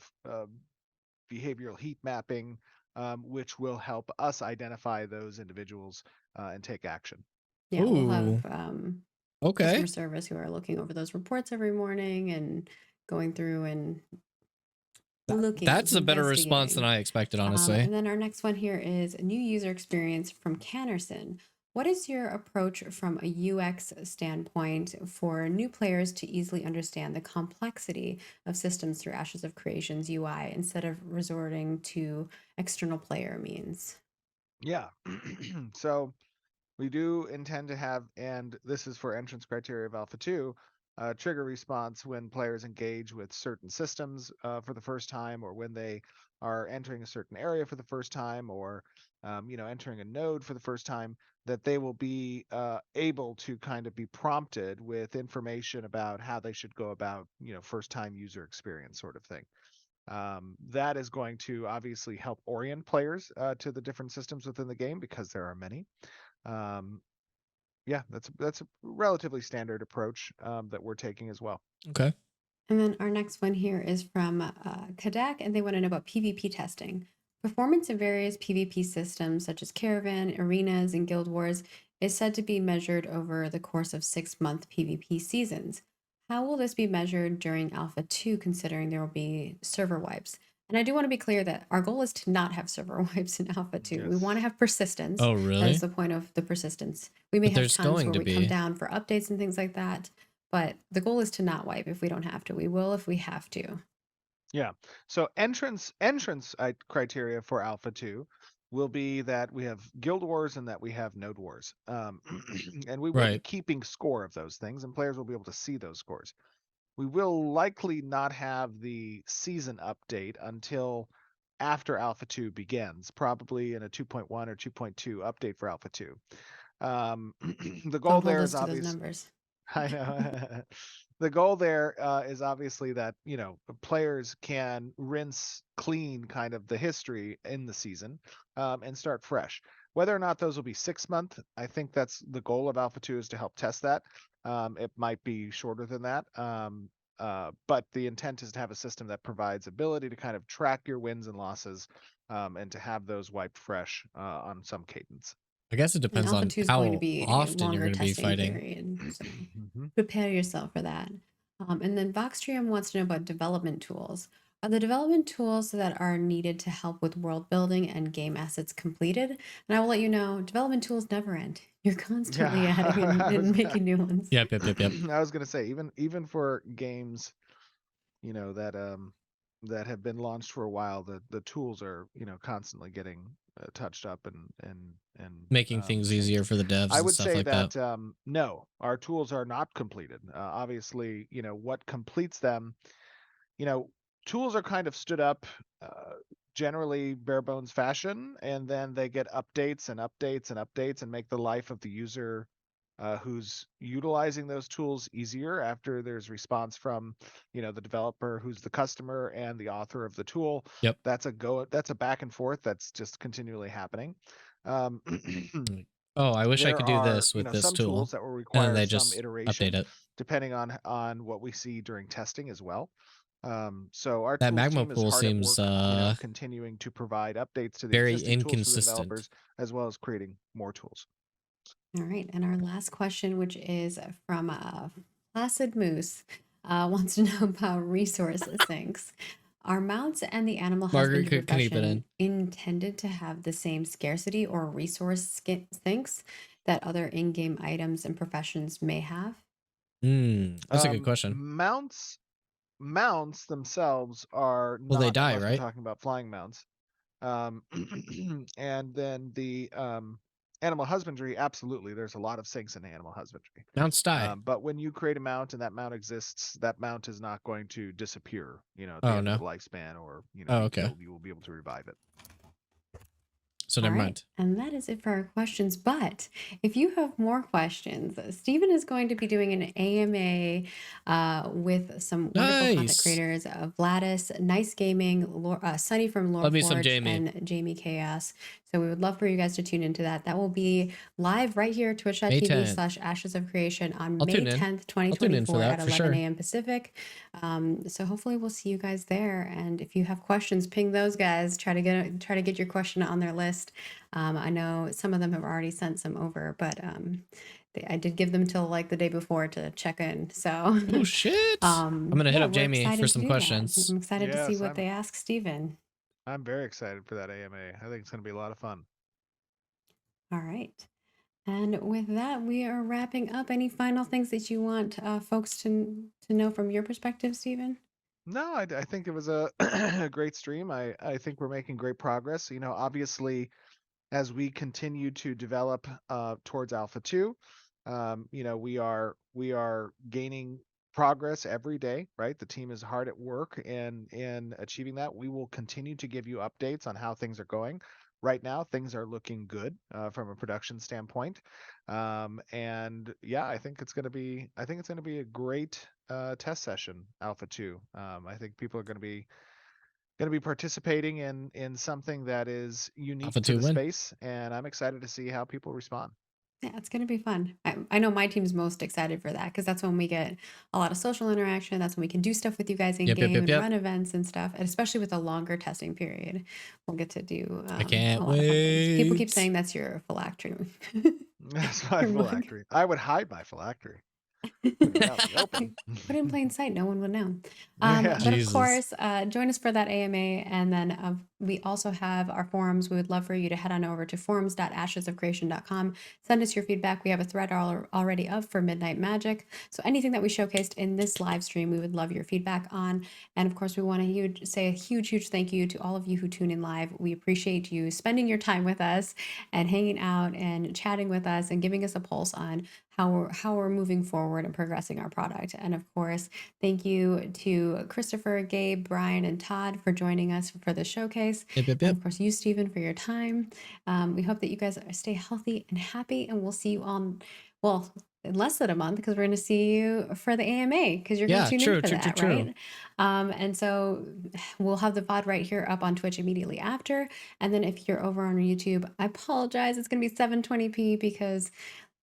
behavioral heat mapping, which will help us identify those individuals and take action. Yeah, we'll Ooh. have Okay. customer service who are looking over those reports every morning and going through and looking. That's a better response than investigating. I expected, honestly. And then our next one here is a new user experience from Cannerson. What is your approach from a UX standpoint for new players to easily understand the complexity of systems through Ashes of Creation's UI instead of resorting to external player means? Yeah. So we do intend to have, and this is for entrance criteria of Alpha 2, trigger response when players engage with certain systems for the first time, or when they are entering a certain area for the first time, or entering a node for the first time, that they will be able to kind of be prompted with information about how they should go about first time user experience sort of thing. That is going to obviously help orient players to the different systems within the game, because there are many. Yeah, that's a relatively standard approach that we're taking as well. Okay. And then our next one here is from Kadak, and they want to know about PvP testing. Performance in various PvP systems, such as Caravan, Arenas, and Guild Wars, is said to be measured over the course of 6-month PvP seasons. How will this be measured during Alpha 2, considering there will be server wipes? And I do want to be clear that our goal is to not have server wipes in Alpha 2. We want to have persistence. Oh, That really? is the point of the persistence. We may But have there's times going where to we come be. down for updates and things like that. But the goal is to not wipe if we don't have to. We will if we have to. Yeah. So entrance criteria for Alpha 2 will be that we have guild wars and that we have node wars. And we will be Right. keeping score of those things, and players will be able to see those scores. We will likely not have the season update until after Alpha 2 begins, probably in a 2.1 or 2.2 update for Alpha 2. The goal Don't hold there us is to those obvious. numbers. I know. The goal there is obviously that, you know, players can rinse clean kind of the history in the season, and start fresh. Whether or not those will be 6 month, I think that's the goal of Alpha 2, is to help test that. It might be shorter than that. But the intent is to have a system that provides ability to kind of track your wins and losses, and to have those wiped fresh on some cadence. I guess it And depends Alpha on 2 is going to how be a often you're longer going to be testing fighting. period, so Mhm. prepare yourself for that. And then Voxtrium wants to know about development tools. Are the development tools that are needed to help with world building and game assets completed? And I will let you know, development tools never end. You're constantly Yeah, adding I was and making new ones. Yep. I was gonna say, even for games, you know, that have been launched for a while, the tools are, you know, constantly getting touched up and Making things easier changed. for the devs I and would stuff say like that. that no, our tools are not completed. Obviously, you know, what completes them, you know, tools are kind of stood up generally bare bones fashion, and then they get updates and updates and updates and make the life of the user who's utilizing those tools easier after there's response from, you know, the developer who's the customer and the author of the tool. Yep. That's a back and forth that's just continually happening. Um, Oh, I wish I there could do are, this you with know, this some tools tool. that will And then require they some just update iteration it. depending on what we see during testing as well. So our That tools magma team is pool hard at seems work, you know, continuing to provide updates to the very existing tools for the inconsistent. developers, as well as creating more tools. All right, and our last question, which is from Placid Moose, wants to know about resource sinks. Are mounts and the animal Margaret husbandry can keep it profession intended to have the same scarcity or resource sinks that other in-game items and professions may have? That's a good question. Mounts themselves are Well, they not, die, unless we're right? talking about flying mounts. And then the animal husbandry, absolutely, there's a lot of sinks in animal husbandry. Mounts die. But when you create a mount and that mount exists, that mount is not going to disappear, you know, at the Oh, end of no. the lifespan, or, you know, Oh, be okay. killed. You will be able to revive it. So All never right, mind. and that is it for our questions. But if you have more questions, Stephen is going to be doing an AMA with some wonderful content Nice. creators, Vladis, Nice Gaming, Sunny from Love me some Loreforge, Jamie. and Jamie Chaos. So we would love for you guys to tune into that. That will be live right here, May 10th. twitch.tv/Ashes of Creation on I'll May tune in. 10th, I'll tune in for 2024 that at for 11 sure. a.m. Pacific. So hopefully we'll see you guys there. And if you have questions, ping those guys. Try to get your question on their list. I know some of them have already sent some over, but I did give them till like the day before to check in. So Oh shit! I'm gonna hit yeah, up we're Jamie excited for to some do that. questions. I'm excited to see Yes, what they ask Stephen. I'm very excited for that AMA. I think it's going to be a lot of fun. All right. And with that, we are wrapping up. Any final things that you want folks to know from your perspective, Stephen? No, I think it was a a great stream. I think we're making great progress. You know, obviously, as we continue to develop towards Alpha 2, you know, we are gaining progress every day, right? The team is hard at work in achieving that. We will continue to give you updates on how things are going. Right now, things are looking good from a production standpoint, and yeah, I think it's going to be a great test session, Alpha 2. I think people are going to be participating in something that is unique Alpha to 2 the win. space, and I'm excited to see how people respond. Yeah, it's going to be fun. I know my team's most excited for that because that's when we get a lot of social interaction. That's when we can do stuff with you guys in game and run events and stuff. And especially with a longer testing period, we'll get to do I can't a lot of fun things. People keep wait. saying that's your phylactery. That's my Your mug. phylactery. I would hide my phylactery. Put it out in the open. Put it in plain sight. No one would know. Yeah. But of Jesus. course, join us for that AMA. And then we also have our forums. We would love for you to head on over to forums.ashesofcreation.com. Send us your feedback. We have a thread already up for Midnight Magic. So anything that we showcased in this live stream, we would love your feedback on. And of course, we want to say a huge thank you to all of you who tune in live. We appreciate you spending your time with us and hanging out and chatting with us and giving us a pulse on how we're moving forward and progressing our product. And of course, thank you to Christopher, Gabe, Brian, and Todd for joining us for the showcase. And of course, you, Stephen, for your time. We hope that you guys stay healthy and happy, and we'll see you on, well, in less than a month, because we're going to see you for the AMA, because you're going to tune in for that, right? And so we'll have the VOD right here up on Twitch immediately after. And then if you're over on YouTube, I apologize. It's going to be 720p because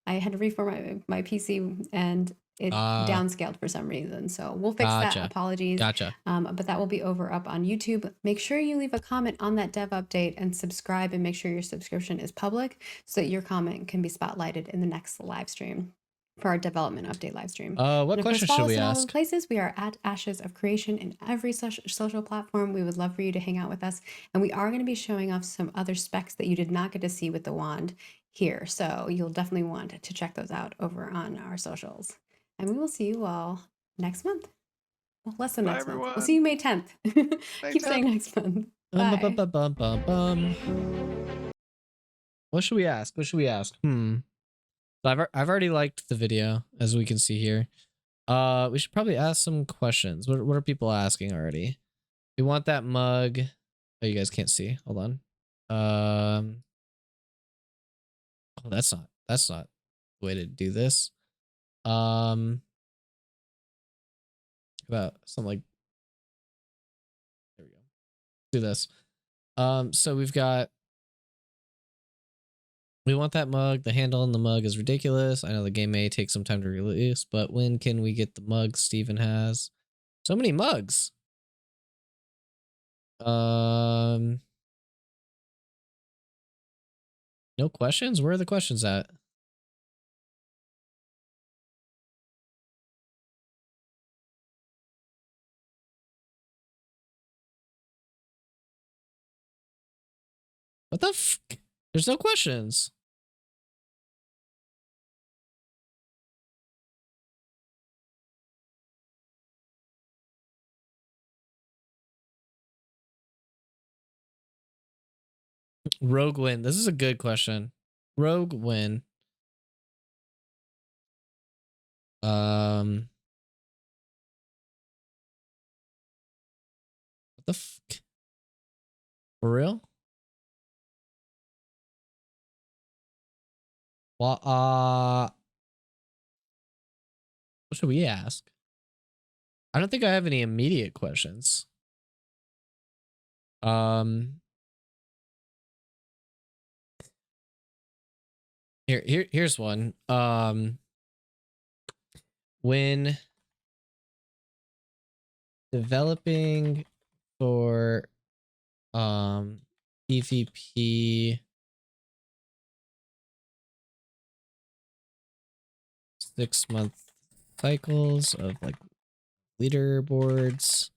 I had to reformat my PC and it downscaled for some reason. So we'll fix that. Apologies. But that will be over up on YouTube. Make sure you leave a comment on that dev update and subscribe, and make sure your subscription is public so that your comment can be spotlighted in the next live stream for our development update live stream. What question should we ask? All the places. We are at Ashes of Creation in every social platform. We would love for you to hang out with us. And we are going to be showing off some other specs that you did not get to see with the wand here. So you'll definitely want to check those out over on our socials. And we will see you all next month. Well, less than next month. We'll see you May 10th. Keep saying next month. Bye. What should we ask? I've already liked the video, as we can see here. We should probably ask some questions. What are people asking already? We want that mug. Oh, you guys can't see. Hold on. Oh, that's not the way to do this. About something like, there we go. Do this. So we've got, we want that mug. The handle on the mug is ridiculous. I know the game may take some time to release, but when can we get the mug Steven has? So many mugs. No questions? Where are the questions at? What the f? There's no questions. Rogue win. This is a good question. Rogue win. What the f? For real? Well, what should we ask? I don't think I have any immediate questions. Here's one. When developing for PvP 6-month cycles of like leaderboards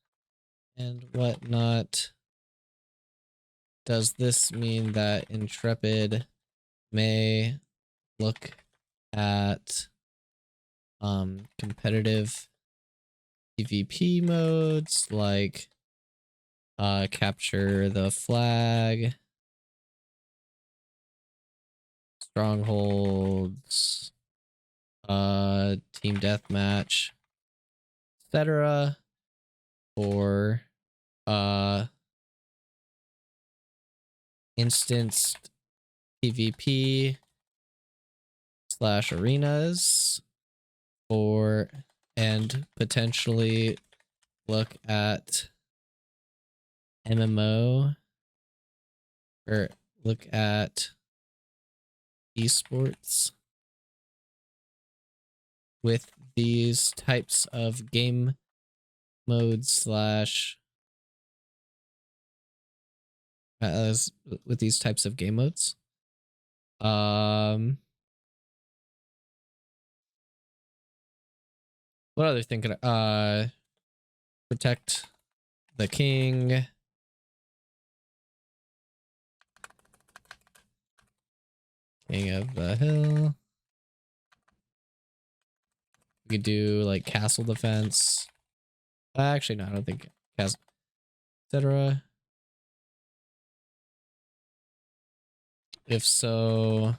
and whatnot, does this mean that Intrepid may look at competitive PvP modes like capture the flag, strongholds, team deathmatch, etc., or instanced PvP / arenas, or and potentially look at MMO or look at esports with these types of game modes / with these types of game modes. What other thing could I protect the king, King of the Hill. We could do like castle defense. Actually, no, I don't think castle, etc. If so,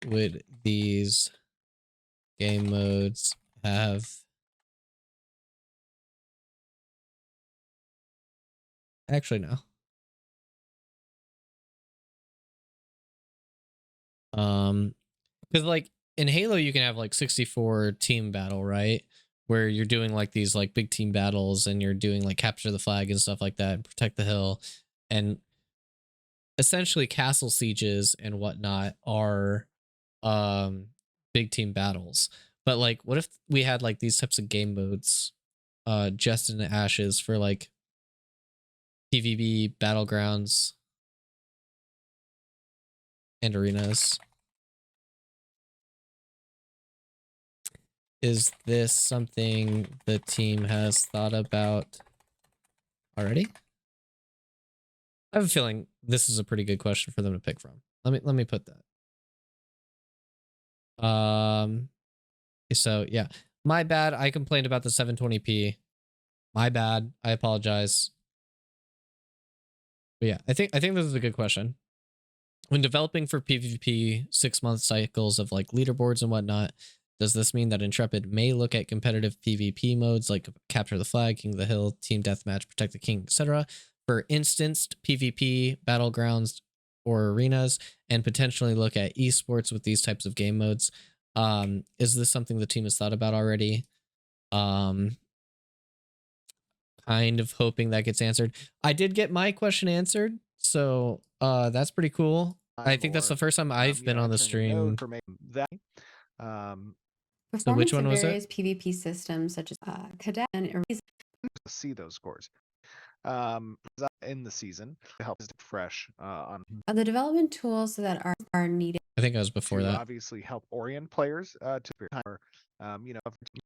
would these game modes have actually no. Because like in Halo you can have like 64 team battle, right? Where you're doing like these like big team battles and you're doing like capture the flag and stuff like that and protect the hill. And essentially castle sieges and whatnot are big team battles. But like what if we had like these types of game modes just in Ashes for like PvP battlegrounds and arenas? Is this something the team has thought about already? I have a feeling this is a pretty good question for them to pick from. Let me put that. So yeah, my bad. I complained about the 720p. My bad. I apologize. But yeah, I think this is a good question. When developing for PvP 6-month cycles of like leaderboards and whatnot, does this mean that Intrepid may look at competitive PvP modes like Capture the Flag, King of the Hill, Team Deathmatch, Protect the King, etc. for instanced PvP battlegrounds or arenas, and potentially look at esports with these types of game modes? Is this something the team has thought about already? Kind of hoping that gets answered. I did get my question answered, so that's pretty cool. I think that's the first time I've been on the stream. For that. So which Performance one in was it? various PvP systems such as Cadet and Arena see those scores in the season to help us fresh on are the development tools that are needed I think I was before to that. obviously help orient players to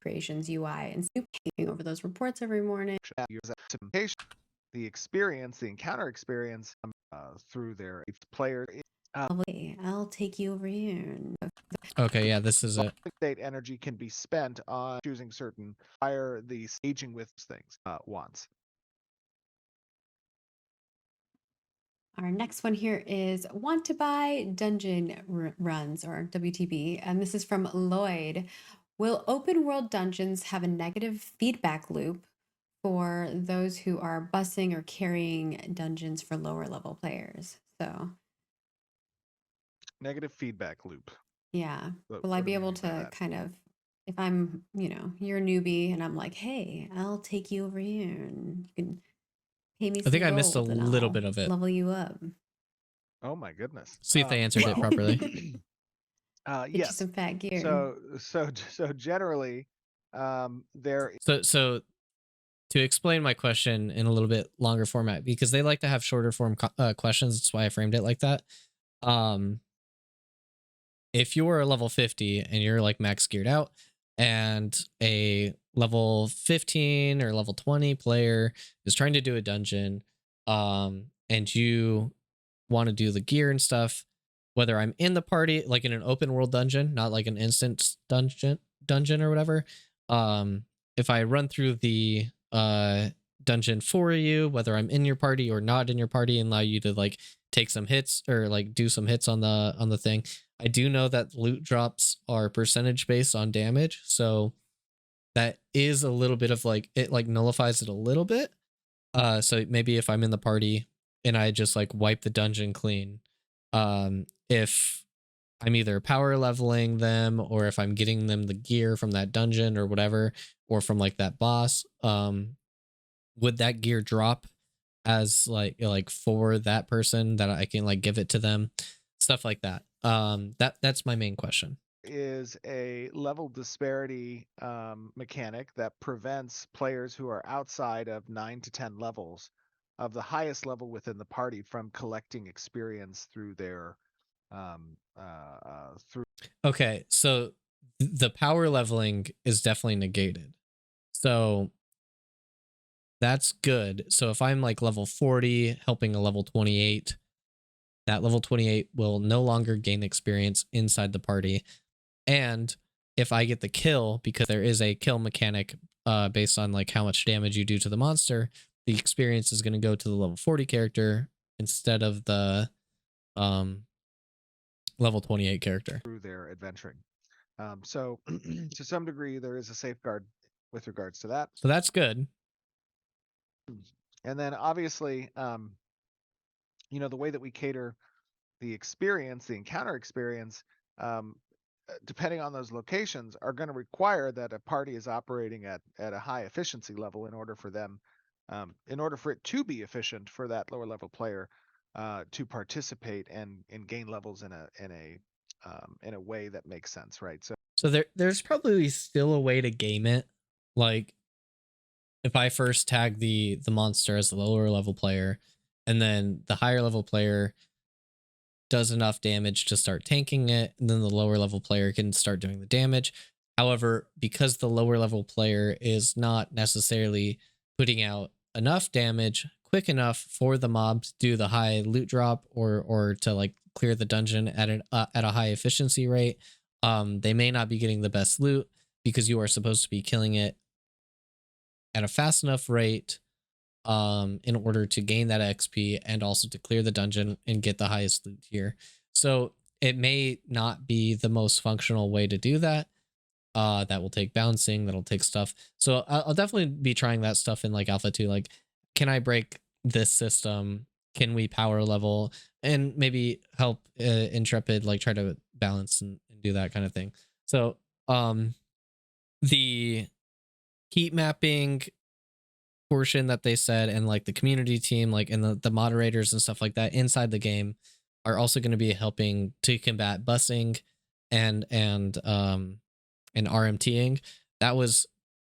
creations, UI, and taking over those reports every morning. the experience, the encounter experience through their player. I'll take you over here. Okay, yeah, this is it. State energy can be spent on choosing certain fire the staging with things once. Our next one here is want to buy dungeon runs or WTB, and this is from Lloyd. Will open world dungeons have a negative feedback loop for those who are bussing or carrying dungeons for lower level players? So negative feedback loop. Yeah. What, Will what I do be we able mean by to that? kind of, if I'm, you're a newbie and I'm like, hey, I'll take you over here and you can pay me I some think I missed a gold and little I'll bit of it. level you up. Oh my goodness. See if they answered it properly. Get you Yes. some fat gear. So generally, there. So to explain my question in a little bit longer format, because they like to have shorter form questions. That's why I framed it like that. If you're a level 50 and you're like max geared out, and a level 15 or level 20 player is trying to do a dungeon, and you want to do the gear and stuff, whether I'm in the party, like in an open world dungeon, not like an instant dungeon or whatever. If I run through the dungeon for you, whether I'm in your party or not in your party, and allow you to like take some hits or like do some hits on the thing. I do know that loot drops are percentage based on damage, so that is a little bit of like, it like nullifies it a little bit. So maybe if I'm in the party and I just like wipe the dungeon clean, if I'm either power leveling them or if I'm getting them the gear from that dungeon or whatever, or from like that boss, would that gear drop as like for that person that I can like give it to them, stuff like that. That's my main question. Is a level disparity mechanic that prevents players who are outside of 9 to 10 levels of the highest level within the party from collecting experience through their through. Okay, so the power leveling is definitely negated, so that's good. So if I'm like level 40 helping a level 28, that level 28 will no longer gain experience inside the party. And if I get the kill, because there is a kill mechanic based on like how much damage you do to the monster, the experience is going to go to the level 40 character instead of the level 28 character. Through their adventuring. So to some degree, there is a safeguard with regards to that. So that's good. And then obviously, the way that we cater the experience, the encounter experience, depending on those locations, are going to require that a party is operating at a high efficiency level in order for them, in order for it to be efficient for that lower level player to participate and gain levels in a way that makes sense, right? So there's probably still a way to game it. Like if I first tag the monster as the lower level player, and then the higher level player does enough damage to start tanking it, and then the lower level player can start doing the damage. However, because the lower level player is not necessarily putting out enough damage quick enough for the mob to do the high loot drop or to like clear the dungeon at a high efficiency rate, they may not be getting the best loot because you are supposed to be killing it at a fast enough rate in order to gain that XP and also to clear the dungeon and get the highest loot tier. So it may not be the most functional way to do that. That will take bouncing, that'll take stuff. So I'll definitely be trying that stuff in like Alpha 2. Like, can I break this system? Can we power level? And maybe help Intrepid like try to balance and do that kind of thing. So the heat mapping portion that they said, and like the community team, like, and the moderators and stuff like that inside the game are also going to be helping to combat busing and RMTing. That was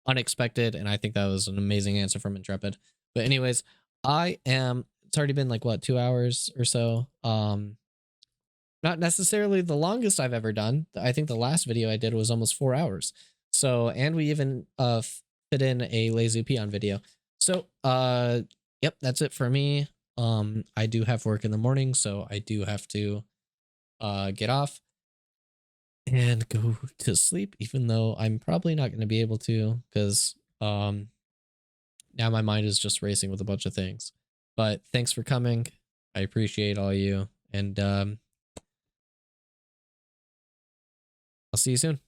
unexpected, and I think that was an amazing answer from Intrepid. But anyways, it's already been like what, 2 hours or so. Not necessarily the longest I've ever done. I think the last video I did was almost 4 hours. So, and we even fit in a Lazy Peon video. So, yep, that's it for me. I do have work in the morning, so I do have to get off and go to sleep, even though I'm probably not going to be able to, because now my mind is just racing with a bunch of things. But thanks for coming. I appreciate all you, and I'll see you soon.